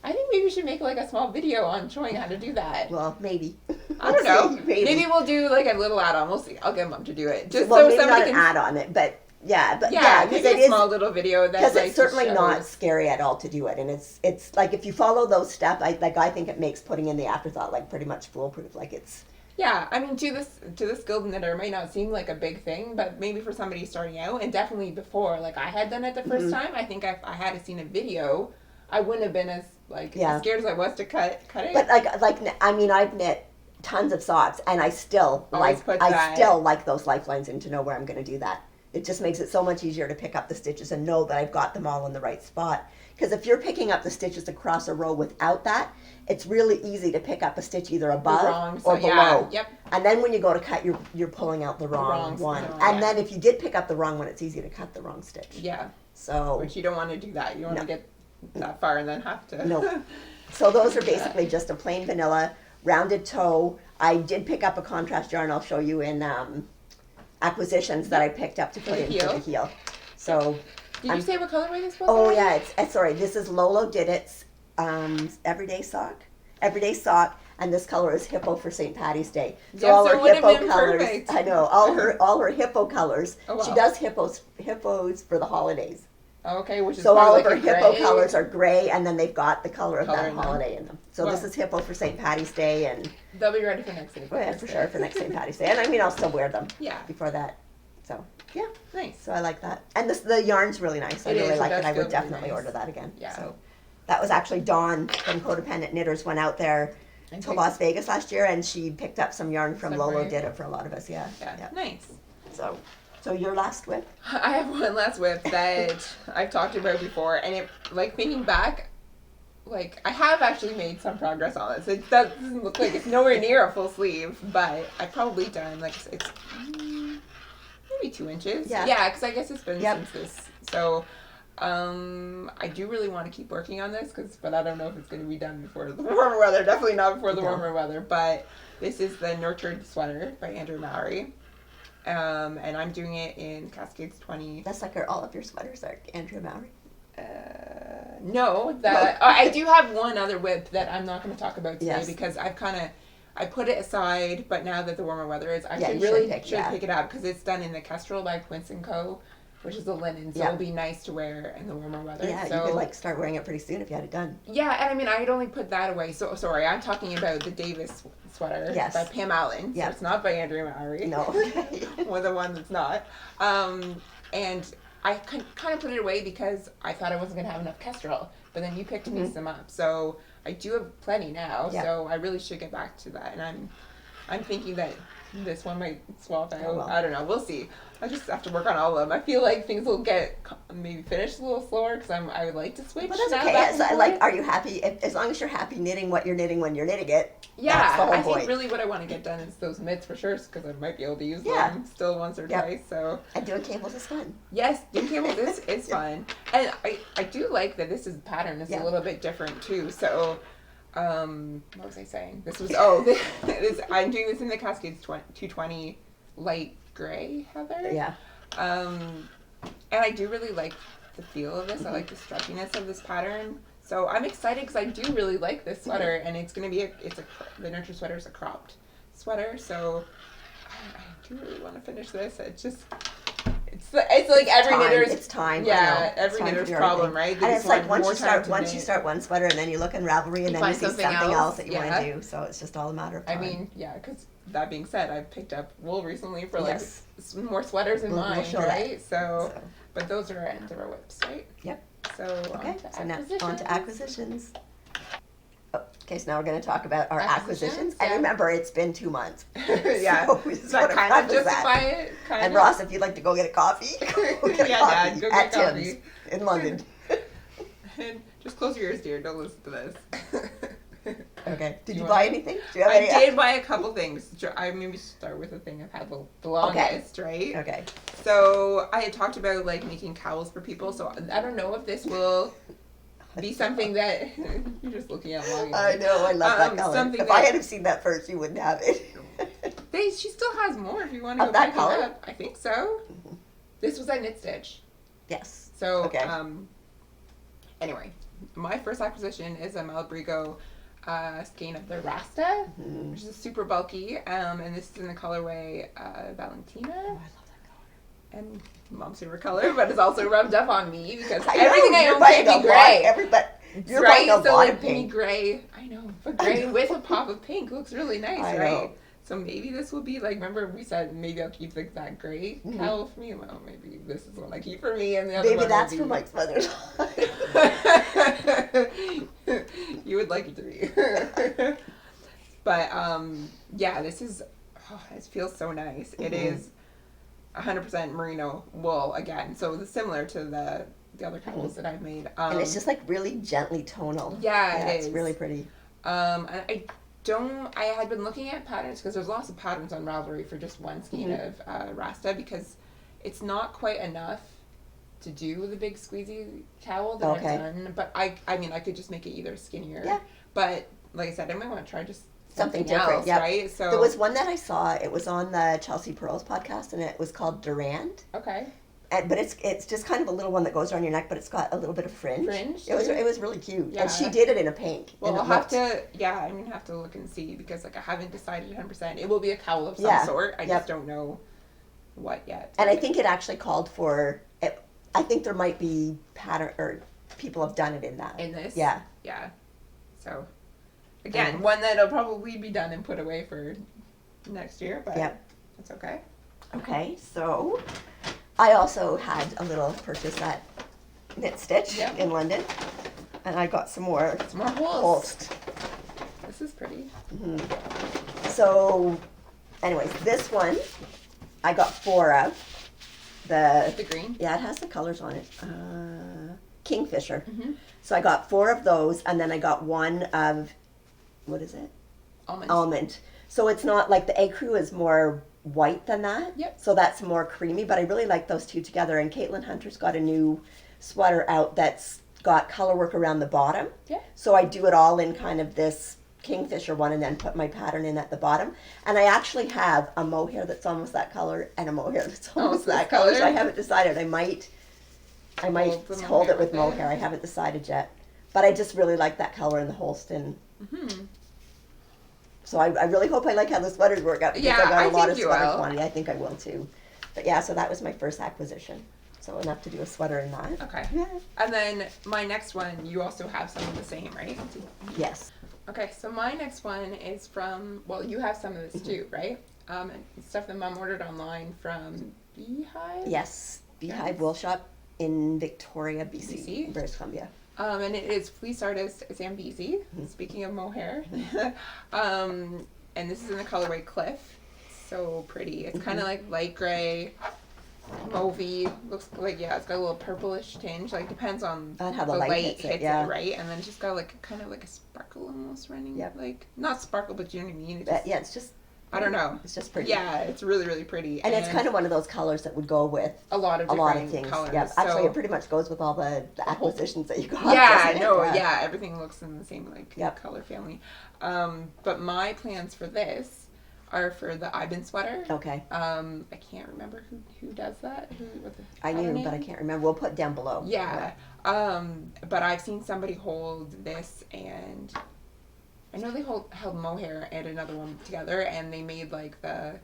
I think maybe we should make like a small video on showing how to do that. Well, maybe. I don't know. Maybe we'll do like a little add-on. We'll see. I'll get Mom to do it. Just so maybe somebody not an add-on it, but because it is a small little video because it's certainly not scary at all to do it, and it's like if you follow those steps, I think it makes putting in the afterthought like pretty much foolproof. Like it's I mean to the skilled knitter it might not seem like a big thing, but maybe for somebody starting out, and definitely before like I had done it the first time, I think if I had seen a video, I wouldn't have been as scared as I was to cut it. But I mean I've knit tons of socks, and I still like those lifelines in to know where I'm going to do that. It just makes it so much easier to pick up the stitches and know that I've got them all in the right spot. Because if you're picking up the stitches across a row without that, it's really easy to pick up a stitch either above or below. Yep. And then when you go to cut, you're pulling out the wrong one. And then if you did pick up the wrong one, it's easy to cut the wrong stitch. Yeah. So. Which you don't want to do that. You don't want to get that far and then have to. No. So those are basically just a plain vanilla rounded toe. I did pick up a contrast yarn. I'll show you in acquisitions that I picked up to put in for the heel. So did you say what colorway this was? Oh yeah, sorry. This is Lolo Didit's everyday sock, and this color is hippo for St. Patty's Day. So all her hippo colors. Perfect. I know all her hippo colors. Oh, wow. She does hippos for the holidays. Okay, which is so all of her hippo colors are gray, and then they've got the color of that holiday in them. So this is hippo for St. Patty's Day, and they'll be ready for next St. Patty's Day. For sure, for next St. Patty's Day. And I mean, I'll still wear them. Before that. So yeah, Nice. so I like that, and the yarn's really nice. I It really is, like it it. does I feel would really definitely nice. order that again. Yeah. So that was actually Dawn from Codependent Knitters went out there And to picked- Las Vegas last year, and she picked up some yarn from Some Lolo. brand. Did it for a lot of us. Yeah. Yeah. Nice. So your last whip. I have one last whip that I've talked about before, and it, like, thinking back, like, I have actually made some progress on this. It doesn't look like it's nowhere near a full sleeve, but I've probably done, like, it's maybe 2 inches. Yeah. Yeah, because I guess it's been Yep. since this. So, I do really want to keep working on this, but I don't know if it's going to be done before the warmer weather. Definitely not before the No. warmer weather, but this is the Nurtured Sweater by Andrea Mowry. And I'm doing it in Cascades 20. That's like all of your sweaters are Andrea Mowry. No, I do have one other whip that I'm not going to talk about today Yes. because I put it aside, but now that the warmer weather is, I Yeah, should you really should pick pick it up because it's done in the Kestrel by KnitsnPieces, which is a linen, so Yeah. it'll be nice to wear in the warmer weather. Yeah, so, you could like start wearing it pretty soon if you had it done. yeah, and I mean, I'd only put that away. So, sorry, I'm talking about the Davis sweater Yes. by Pam Allen. Yeah. So it's not by Andrea Mowry. No. Or the one that's not. And I kind of put it away because I thought I wasn't going to have enough Kestrel. But then you picked me some up. So I do have plenty now. Yeah. So I really should get back to that. And I'm thinking that this one might swap out. Oh, well. I don't know. We'll see. I just have to work on all of them. I feel like things will get maybe finished a little slower because I would like to switch. But that's now okay. back It's and like, forth. are you happy? As long as you're happy knitting what you're knitting when you're knitting it. Yeah, that's the whole I point. think really what I want to get done is those mitts for sure, because I might be able to use Yeah. them still once or Yep. twice. So And doing cables is fun. yes, doing cables is fun, and I do like that this pattern is Yeah. a little bit different too. So, what was I saying? This was I'm doing this in the Cascades 220 light gray heather. Yeah. And I do really like the feel of this. I like the stretchiness of this pattern. So I'm excited because I do really like this sweater, and it's gonna be the Nurture sweater is a cropped sweater. So I do really want to finish this. It's like every knitter's. It's time. Yeah, I know. every It's time knitter's to do problem, everything. right? They And just it's like want once more time to you knit. start one sweater and then you look in Ravelry and then find you see something something else else, that you yeah. want to do. So it's just all a matter of I time. mean, yeah, because that being said, I picked up wool recently for like Yes. more sweaters in We'll mine, show right? that. So, but those are our ends of our whips, right? Yep. So Okay, on to so now acquisitions. on to acquisitions. Oh, okay, so now we're going to talk about our Acquisitions, acquisitions. yeah. And remember, it's been 2 months. Yeah, So we just does that wanna kind of preface that. justify it? Kind And of. Ross, if you'd like to go get a coffee, go get a Yeah, coffee Dad, go get at coffee. Tim's in London. And just close your ears, dear. Don't listen to this. Okay. Did you You buy want- anything? Do you have I any? did buy a couple things. I maybe start with the thing I've had the longest, right? Okay. So I had talked about like making cowls for people. So I don't know if this will be something that you're just looking at long. I know, I love that color. something If I that- had seen that first, you wouldn't have it. She still has more if you want to Of go that pick color? it up. I think so. This was at Knit Stitch. Yes. So Okay. Anyway, my first acquisition is a Malabrigo skein of the Rasta, Mhm. which is super bulky, and this is in the colorway Valentina. Oh, I love that color. And mom's favorite color, but it's also rubbed up on me because I know, everything I you're own buying can't be a lot- gray. You're right? buying a So lot like of give me pink. gray. I know, but gray with a pop of pink looks really nice, I right? know. So maybe this will be like, remember we said maybe I'll keep that gray Mhm. cowl for me. Well, maybe this is one I keep for me, and the other Maybe one that's will for be... Mike's feathers. You would like it to be. But yeah, this is it feels so nice. It Mhm. is 100% merino wool again, so it's similar to the other cowls that I've made. And it's just like really gently tonal. Yeah, it it's is. really pretty. And I had been looking at patterns because there's lots of patterns on Ravelry for just one skein of Rasta because it's not quite enough to do the big squeezy cowl that Okay. I've done. But I mean, I could just make it either skinnier. Yeah. But like I said, I might want to try just Something something different, else, yep. right? So There was one that I saw. It was on the Chelsea Pearls podcast, and it was called Durand. okay. But it's just kind of a little one that goes around your neck, but it's got a little bit of fringe. Fringe, It was too? really cute, Yeah. and she did it in a pink. Well, and I'll it have looked- to. Yeah, I'm gonna have to look and see because like I haven't decided 100%. It will be a cowl of some Yeah, sort. I yep. just don't know what yet. And I think it actually called for. I think there might be pattern or people have done it in that. In this. Yeah. Yeah. So, again, one that'll probably be done and put away for next year, but Yep. that's okay. Okay, so I also had a little purchase at Knit Stitch Yep. in London, and I got some more Some more holes. This is pretty. So, anyways, this one I got 4 of. The green. Yeah, it has the colors on it. Kingfisher. Mm-hmm. So I got 4 of those, and then I got 1 of, what is it? Almond. So it's not like the ecru is more white than that. Yep. So that's more creamy, but I really like those two together. And Caitlin Hunter's got a new sweater out that's got color work around the bottom. Yeah. So I do it all in kind of this Kingfisher one and then put my pattern in at the bottom. And I actually have a mohair that's almost that color and a mohair that's almost that color. So I haven't decided. I might hold it with mohair. I haven't decided yet. But I just really like that color in the Holston. Mm-hmm. So I really hope I like how the sweaters work out because Yeah, I got a I lot think of you sweater will. quantity. I think I will too. But yeah, so that was my first acquisition. So enough to do a sweater in that. Okay. Yeah. And then my next one, you also have some of the same, right? Yes. Okay, so my next one is from, well, you have some of this too, right? And stuff that Mom ordered online from Beehive? Yes. Beehive Yes. Wool Shop in Victoria, BC, BC? British Columbia. And it is fleece artist Zambezi, speaking of mohair. And this is in the colorway Cliff. So pretty. It's kind of like light gray, mauvey. Looks like, yeah, it's got a little purplish tinge. Like, depends on how the light hits it, right? And then it's just got like kind of like a sparkle almost running. Yep. Like, not sparkle, but you know what I mean? It just, Yeah, it's just, I don't know. it's just pretty. Yeah, it's really, really pretty. And it's kind of one of those colors that would go with a lot of a lot of different things. colors. Yeah, actually, So- it pretty much goes with all the acquisitions that you got. Yeah, doesn't it? no, yeah, everything looks in the same like Yep. color family. But my plans for this are for the Iben sweater. Okay. I can't remember who does that. What the I pattern knew, but I name? can't remember. We'll put down below. Yeah. But I've seen somebody hold this, and I know they held mohair and another one together, and they made like the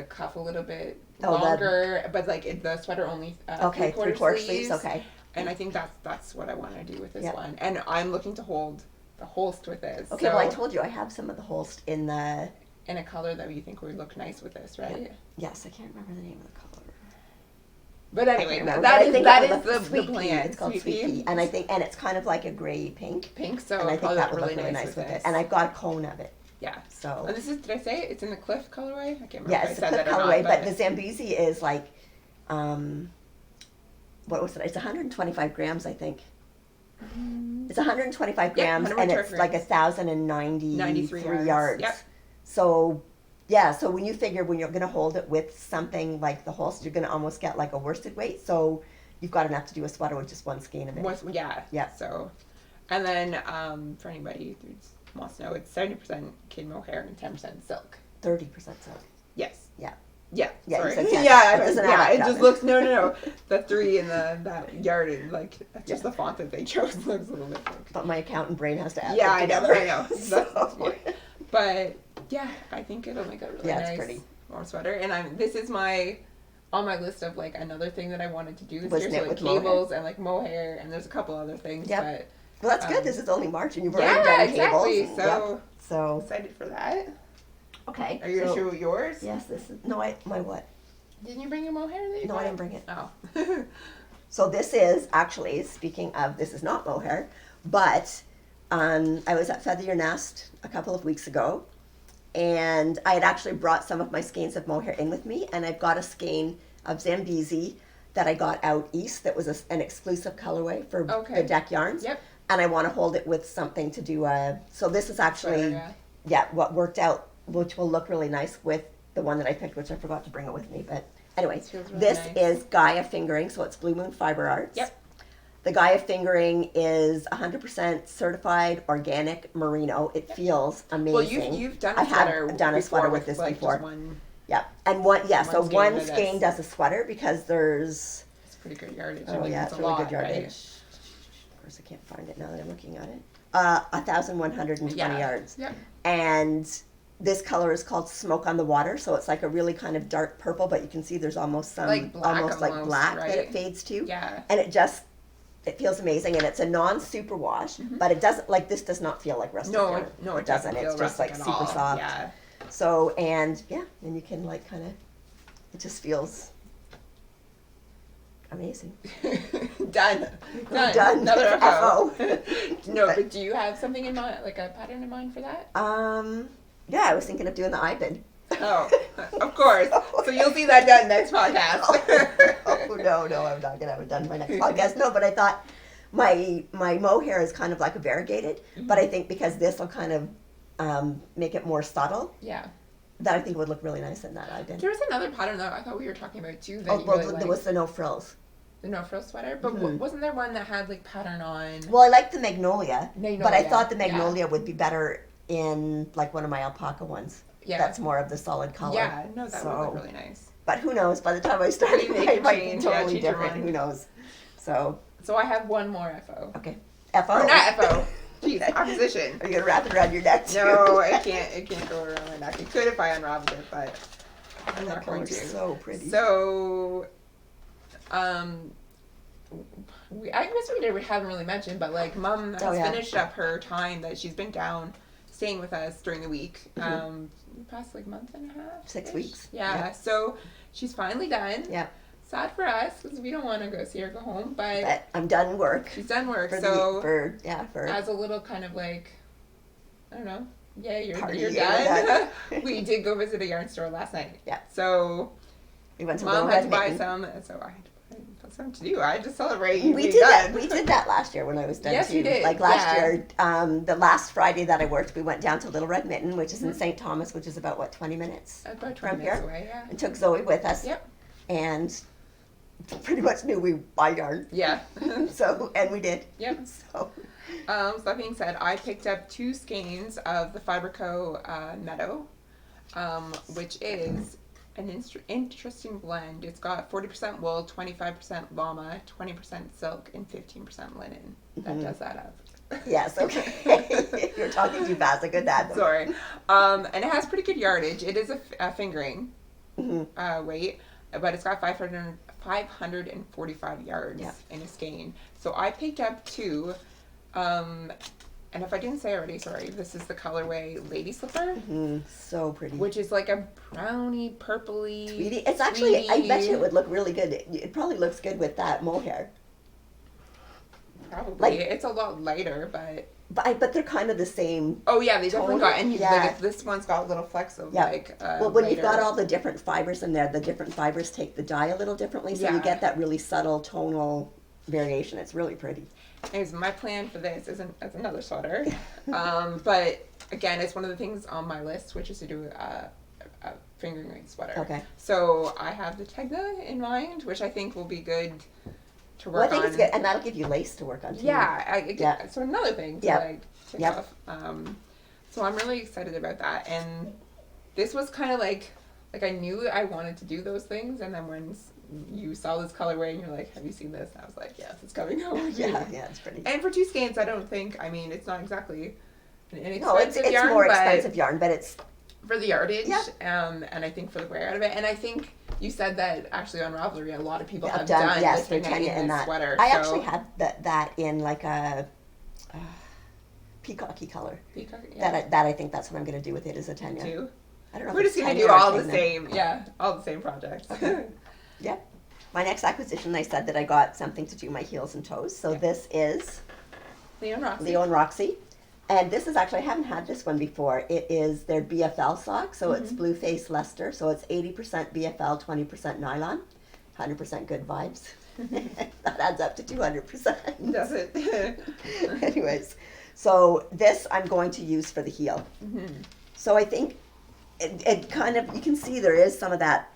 cuff a little bit longer, but like the sweater only Okay, 3/4 sleeves. Okay. And I think that's what I want to do with this Yep. one. And I'm looking to hold the holst with this. Okay, so, well, I told you I have some of the Holst in the. in a color that you think would look nice with this, right? Yes, I can't remember the name of the color. But anyway, remember, that but I is think that it is was the Sweet Pea. plan. It's called Sweet Sweet Pea. Pea, and I think, and it's kind of like a gray pink, Pink, so and I it'll think probably that look would really look really nice nice with with it. this. And I've got a cone of it, Yeah. so And this is, did I say it's in the Cliff colorway? I can't remember yeah, if I it's a said clip that or colorway, not. but the Zambezi is like, what was it? It's 125 grams, I think. It's 125 Yeah, grams, and 125 it's like 1,093 93 yards. Yep. So, yeah, so when you figure when you're going to hold it with something like the Holst, you're going to almost get like a worsted weight. So you've got enough to do a sweater with just one skein of it. Yeah. Yeah. So, and then for anybody who wants to know, it's 70% kid mohair and 10% silk. 30% silk. Yes. Yeah. Yeah. Yeah, you Sorry. said 10. Yeah. That doesn't Yeah. add It up, just does looks no. The 3 and that yarded like that's just the font that they chose looks a little bit. But my accountant brain has to add Yeah, it I know. together. I know. So- Yeah. But yeah, I think it'll make a really Yeah, it's nice pretty. warm sweater. And this is on my list of like another thing that I wanted to do this Was year. knit So like with mohair? cables and like mohair, and there's a couple other things. Yep. But Well, that's good. This is only March, and you've already yeah, done exactly. cables. So Yep. So excited for that. okay. Are you gonna so, show yours? Yes, this is my what? Didn't you bring your mohair? That you No, I brought? didn't bring it. Oh. So this is actually, speaking of, this is not mohair, but I was at Feather Your Nest a couple of weeks ago, and I had actually brought some of my skeins of mohair in with me, and I've got a skein of Zambezi that I got out east that was an exclusive colorway for Okay. the deck yarns. Yep. And I want to hold it with something to do so this is actually, Sweater, yeah. what worked out, which will look really nice with the one that I picked, which I forgot to bring it with me, but anyway, This feels really this nice. is Gaia fingering, so it's Blue Moon Fiber Arts. Yep. The Gaia fingering is 100% certified organic merino. It feels amazing. Well, you've done a I have sweater. done a sweater before with this like, before. Just one, Yeah, and so One skein one of this. skein does a sweater because there's, it's pretty good yardage. oh I mean, yeah, it's it's a really lot, good yardage. right? Of course, I can't find it now that I'm looking at it. 1,120 Yeah. yards. Yep. And this color is called Smoke on the Water, so it's like a really kind of dark purple, but you can see there's almost some Like black almost like almost, black that right? it fades to. Yeah. And it feels amazing, and it's a non-super wash, but it doesn't, like, this does not feel like rustic yarn. No, it doesn't. feel It's just like rustic at super all. soft. Yeah. So, and yeah, and you can like kind of it just feels amazing. Done. Another FO. No, but do you have something in mind, like a pattern in mind for that? Yeah, I was thinking of doing the Iben. Oh, of course. So you'll see that done next podcast. Oh, no, I'm not gonna have it done by next podcast. No, but I thought my mohair is kind of like a variegated, but I think because this will kind of make it more subtle. Yeah. That I think would look really nice in that Iben. There was another pattern that I thought we were talking about too. That you well, really there was the no frills. The no frill sweater, but wasn't there one that had like pattern on? Well, I like the magnolia, but I thought the magnolia would be better in like one of my alpaca ones. Yeah. That's more of the solid color. Yeah, no, that would look really nice. But who knows? By the time I start, it might be totally different. Who Who knows? So I have one more FO. Okay. FO? Or not FO. Jeez, opposition. Are you gonna wrap it around your neck too? No, I can't. It can't go around my neck. It could if I unraveled it, but I'm not going to. So pretty. So, I guess we haven't really mentioned, but like Mom has finished up her time that she's been down, staying with us during the week. The past like month and a half. 6 weeks. Yeah. So she's finally done. Yeah. Sad for us because we don't want to go see her go home, but I'm done work. She's done work, for as a little kind of like, I don't know. Yeah, you're party, done. We did go visit a yarn store last night. Yeah. So we went to Mom had to buy some, so I had to buy some to do. I had to celebrate. We did that. We did that last year when I was done yes, too. You did. Like last year, the last Friday that I worked, we went down to Little Red Mitten, which is in St. Thomas, which is about 20 minutes about 20 from minutes here. Away, yeah. And took Zoe with us. Yep. And pretty much knew we buy yarn. Yeah. And we did. Yep. So that being said, I picked up 2 skeins of the Fiberco Meadow, which is an interesting blend. It's got 40% wool, 25% llama, 20% silk, and 15% linen. That does that up. Yes, okay. You're talking too fast. I could add them. Sorry. And it has pretty good yardage. It is a fingering weight, but it's got 545 yards in a skein. So I picked up 2. And if I didn't say already, sorry, this is the colorway Lady Slipper. So pretty. Which is like a browny, purpley. Tweedy. It's actually, I bet you it would look really good. It probably looks good with that mohair. Probably. Like, it's a lot lighter, but they're kind of the same. Oh yeah, they definitely got, and like this one's got a little flecks of like. Well, when you've got all the different fibers in there, the different fibers take the dye a little differently, so you get that really subtle tonal variation. It's really pretty. Anyways, my plan for this is another sweater, but again, it's one of the things on my list, which is to do a fingering weight sweater. Okay. So I have the Tegna in mind, which I think will be good to work on. Well, I think it's good, and that'll give you lace to work on too. Yeah, so another thing to take off. So I'm really excited about that, and this was kind of like I knew I wanted to do those things, and then when you saw this colorway and you're like, have you seen this? And I was like, yes, it's coming out. Yeah, it's pretty. And for 2 skeins, I don't think, I mean, it's not exactly an inexpensive yarn. No, it's more expensive yarn, but it's for the yardage, and I think for the wear out of it. And I think you said that actually on Ravelry, a lot of people have done yes, the Tanya in that sweater. I actually had that in like a peacocky color. Peacock, yeah. That I think that's what I'm going to do with it, is a Tanya. Too? I don't know. We're if just going to Tanya do or all the Tanya. same, all the same projects. Okay. Yep. My next acquisition, I said that I got something to do my heels and toes. So this is Leo and Roxy. And this is actually, I haven't had this one before. It is their BFL sock. So it's Blue Face Leicester. So it's 80% BFL, 20% nylon. 100% good vibes. That adds up to 200%. Does it? Anyways, so this I'm going to use for the heel. So I think it kind of, you can see there is some of that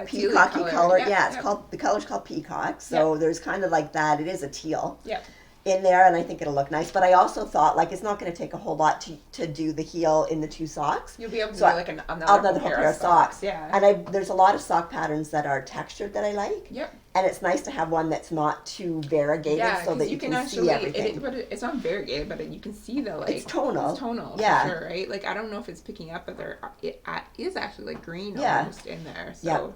peacocky color. Yeah, it's called, the color's called peacock. So there's kind of like that. It is a teal. In there, and I think it'll look nice. But I also thought, like, it's not going to take a whole lot to do the heel in the 2 socks. You'll be able to do like another whole pair of socks. Yeah. And there's a lot of sock patterns that are textured that I like. Yep. And it's nice to have one that's not too variegated, so that you can actually see everything. But it's not variegated, but you can see the like. It's tonal. It's tonal. Yeah. For sure, right? Like I don't know if it's picking up, but it is actually like green almost in there. So. Yeah.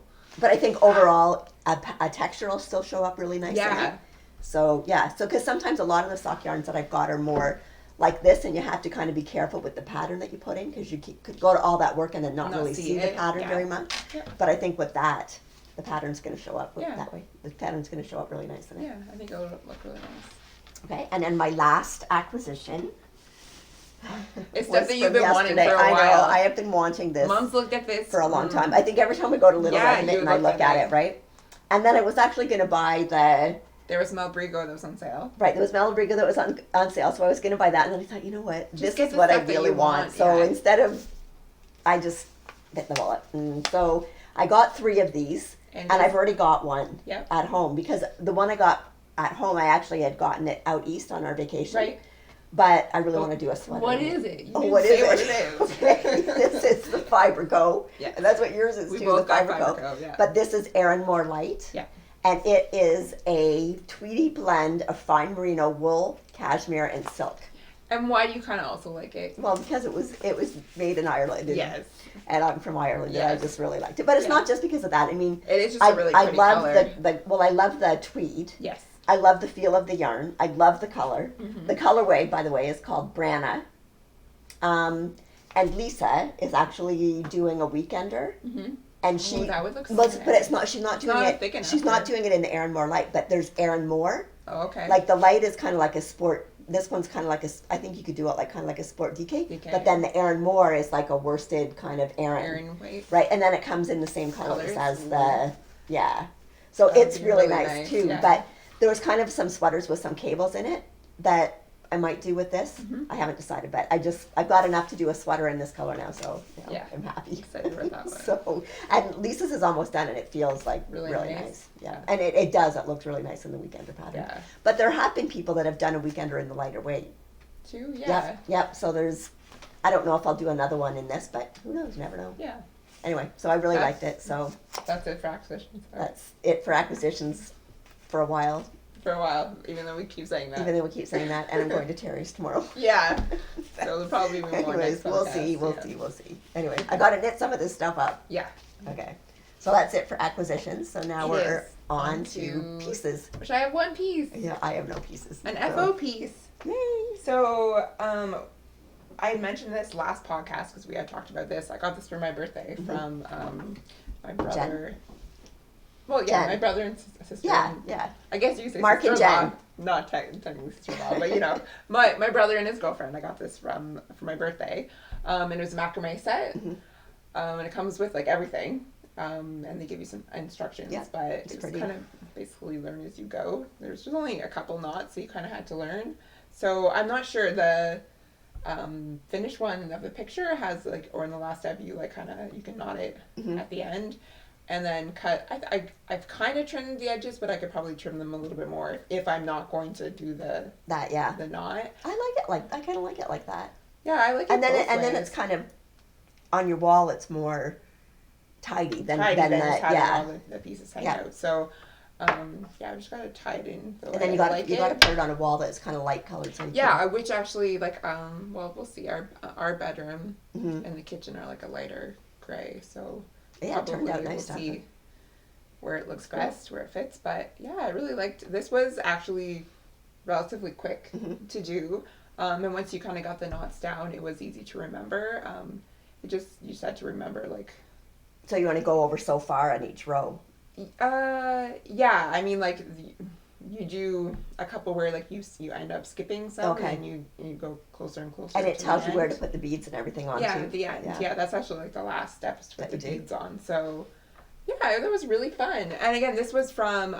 But I think overall, a texture will still show up really nicely. Yeah. So, because sometimes a lot of the sock yarns that I've got are more like this, and you have to kind of be careful with the pattern that you put in, because you could go to all that work and then not really see the pattern very much. Yeah. But I think with that, the pattern's going to show up Yeah. that way. The pattern's going to show up really nice in it. Yeah, I think it'll look really nice. Okay, and then my last acquisition. It's was stuff that you've from been wanting yesterday. for a I know, while. I have been wanting this Mom's looked at this for a long time. I think every time we go to Little Yeah, Red Mitt you and I look look at at it. it, right? And then I was actually going to buy There was Melbrigo that was on sale. right, there was Malabrigo that was on sale, so I was going to buy that. And then I thought, you know what, Just this get is the what I stuff that really you want. want, So yeah. instead of, I just bit the bullet. And so I got 3 of these, and I've already got one Yep. at home, because the one I got at home, I actually had gotten it out east on our vacation. Right. But I really want to do a sweater. What is it? You Oh, didn't what say is what it? it is. Okay, this is the Fiber Go. Yeah. And that's what yours is We too, both the got Fiber Fiber Go. Go, yeah. But this is Erin More Light. Yeah. And it is a tweedy blend of fine merino wool, cashmere, and silk. And why do you kind of also like it? Well, because it was made in Ireland. And, Yes. And I'm from Ireland, and I Yes. just really liked it. But it's Yeah. not just because of that. I mean, It is just a really pretty love color. I love the tweed. Yes. I love the feel of the yarn. I love the color. Mm-hmm. The colorway, by the way, is called Branna. And Lisa is actually doing a weekender. Mm-hmm. And she, that would look so but nice. it's not. She's not doing not it. thick enough She's not for- doing it in the Erin More Light. But there's Erin More. Oh, okay. Like the light is kind of like a sport. This one's kind of like a. I think you could do it like kind of like a sport DK. DK. But then the Erin More is like a worsted kind of Erin. Erin weight. Right, and then it comes in the same colors Colors? as the. Yeah. So That would it's be really really nice nice, too. yeah. But there was kind of some sweaters with some cables in it that I might do with this. Mm-hmm. I haven't decided, but I've got enough to do a sweater in this color now, so Yeah. I'm happy. Excited for that one. So, and Lisa's is almost done, and it feels like Really really nice. nice. Yeah, and it does. It looks really nice in the weekender pattern. Yeah. But there have been people that have done a weekender in the lighter weight. Too? Yeah. Yep. So there's, I don't know if I'll do another one in this, but who knows? Never know. Yeah. Anyway, so I really That's- liked it. So That's it for acquisitions. that's it for acquisitions for a while, For a while, even though we keep saying that. even though we keep saying that. And I'm going to Terry's tomorrow. Yeah. So there'll probably be more Anyways, next we'll podcast, see. We'll yeah. see. We'll see. Anyway, I got to knit some of this stuff up. Yeah. Okay. So that's it for acquisitions. So now It we're is. on On to to- pieces. Which I have one piece. Yeah, I have no pieces. An so- FO piece. Yay. So, I had mentioned this last podcast because we had talked about this. I got this for my birthday from my brother. Well, yeah, Jen. my brother and sister. Yeah, and- yeah. I guess you could say Mark and sister-in-law. Jen. Not technically sister-in-law, but you know, my brother and his girlfriend. I got this from for my birthday, and it was a macrame set, and it comes with like everything, and they give you some instructions. Yeah, but it's it's pretty. kind of basically learn as you go. There's just only a couple knots, so you kind of had to learn. So I'm not sure the finished one of the picture has like, or in the last step you like kind of you can knot it at the end. And then cut. I've kind of trimmed the edges, but I could probably trim them a little bit more if I'm not going to do the Yeah. knot. I like it like I kind of like it like that. Yeah, I like it. And then both then ways. it's kind of on your wall. It's more tidy than tidy than than the just having yeah. all the pieces hang Yeah. out. So, yeah, I just gotta tie it in. The And way then you I got like you it. got to put it on a wall that's kind of light colored. So you Yeah, which actually like well we'll see. Our bedroom Mhm. and the kitchen are like a lighter gray, so Yeah, it turned out probably nice. we'll We'll see where it looks best, where it fits. But yeah, I really liked this. Was actually relatively quick Mhm. to do, and once you kind of got the knots down, it was easy to remember. You just had to remember like. So you want to go over so far on each row. Yeah, I mean like you do a couple where like you end up skipping some, Okay. and you go closer and closer. And it to tells the you where to end. put the beads and everything on Yeah, too. at the end. Yeah. That's actually like the last step is to put That the you do. beads on. So, yeah, that was really fun. And again, this was from,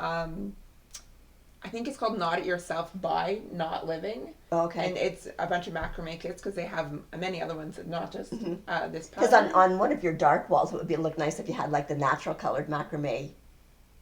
I think it's called Knot It Yourself by Not Living. Oh, okay. And it's a bunch of macrame kits because they have many other ones, not just this Because pattern. on one of your dark walls, it would look nice if you had like the natural colored macrame.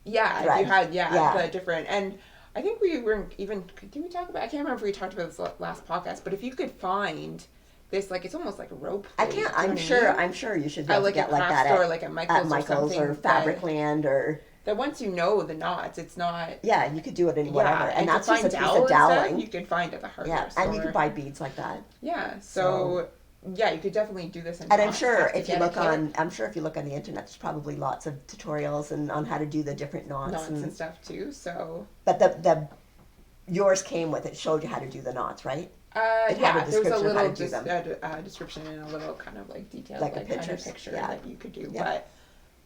Yeah, thread. if you had, Yeah. the different, and I think we were even, did we talk about, I can't remember if we talked about this last podcast, but if you could find this, like, it's almost like a rope. I plate, can't. you know I'm what I sure. mean? I'm sure you should be At able to like a get like craft that store, at, like at Michael's, Michael's or or something. Fabricland or That once you know the knots, it's not. yeah, you could do it in whatever, Yeah, and to that's just a find piece dowel of and stuff, doweling. you could find at the hardware Yeah, store. and you could buy beads like that. Yeah, so yeah, you could definitely do this. In And I'm knots. sure Have to if you get a look kit, on, I'm sure if you look on the internet, there's probably lots of tutorials and on how to do the different knots. knots and stuff too. So But yours came with it, showed you how to do the knots, right? It had Yeah, a there was a description of how little to do them. description and a little kind of like detailed, Like a kind of pictures? picture Yeah. that you could do. Yeah. But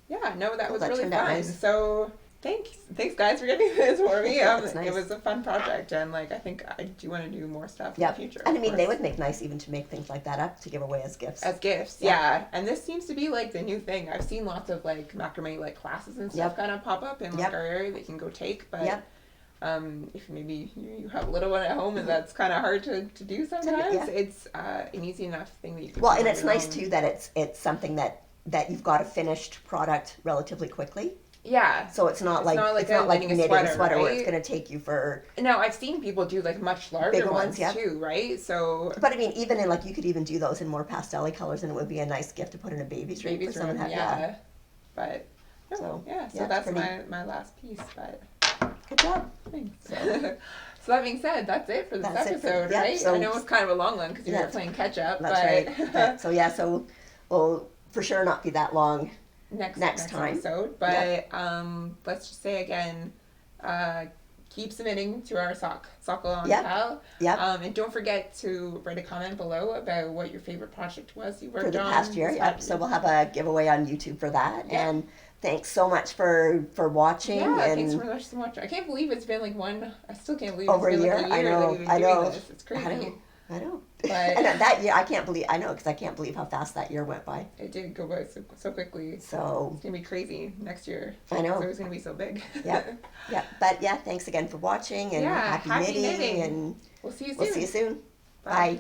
yeah, no, that was that really turned out fun. nice. So thanks guys for getting this for me. That's nice. It was a fun project, and like I think I do want to do more stuff in Yep. the future. And I of mean, they course. would make nice even to make things like that up to give away as gifts. As gifts, yeah. And this seems to be like the new thing. I've seen lots of like macrame like classes and stuff Yep. kind of pop up in like Yep. our area that you can go take. But Yep. if maybe you have a little one at home and that's kind of hard to do sometimes, Yeah. it's an easy enough thing that you can. Well, do and on it's your nice own. too that it's something that you've got a finished product relatively quickly. Yeah. So it's not like knitting knitting a sweater where it's right? going to take you for. Now I've seen people do like much larger Bigger ones ones, yeah. too, right? So But I mean, even in like you could even do those in more pastel colors, and it would be a nice gift to put in a baby's room. babies for someone room, to have. yeah. But no, So, yeah, so yeah, it's that's pretty- my last piece. But Good job. thanks. So- So that being said, that's it for this That's it for- episode, yeah, right? so- I know it's kind of a long one because you were That's- playing catch up, That's but right. So yeah, so we'll for sure not be that long. next time. episode. But let's just say again, keep submitting to our Sockalong Yep. KAL. Yep. And don't forget to write a comment below about what your favorite project was you worked For the on past year, this yep. past So year. we'll have a giveaway on YouTube for that. Yeah. And thanks so much for watching. Yeah, and thanks very much so much. I can't believe it's been like I still can't believe Over it's been a like year? a I year know, that we've been I doing know. this. It's crazy. I know. But- And that year, I can't believe. I know because I can't believe how fast that year went by. It did go by so quickly. So It's gonna be crazy next year. I know. So it's gonna be so big. yeah, yeah. But yeah, thanks again for watching and Yeah, happy happy knitting, knitting. and We'll see you soon. we'll see you soon. Bye. Bye.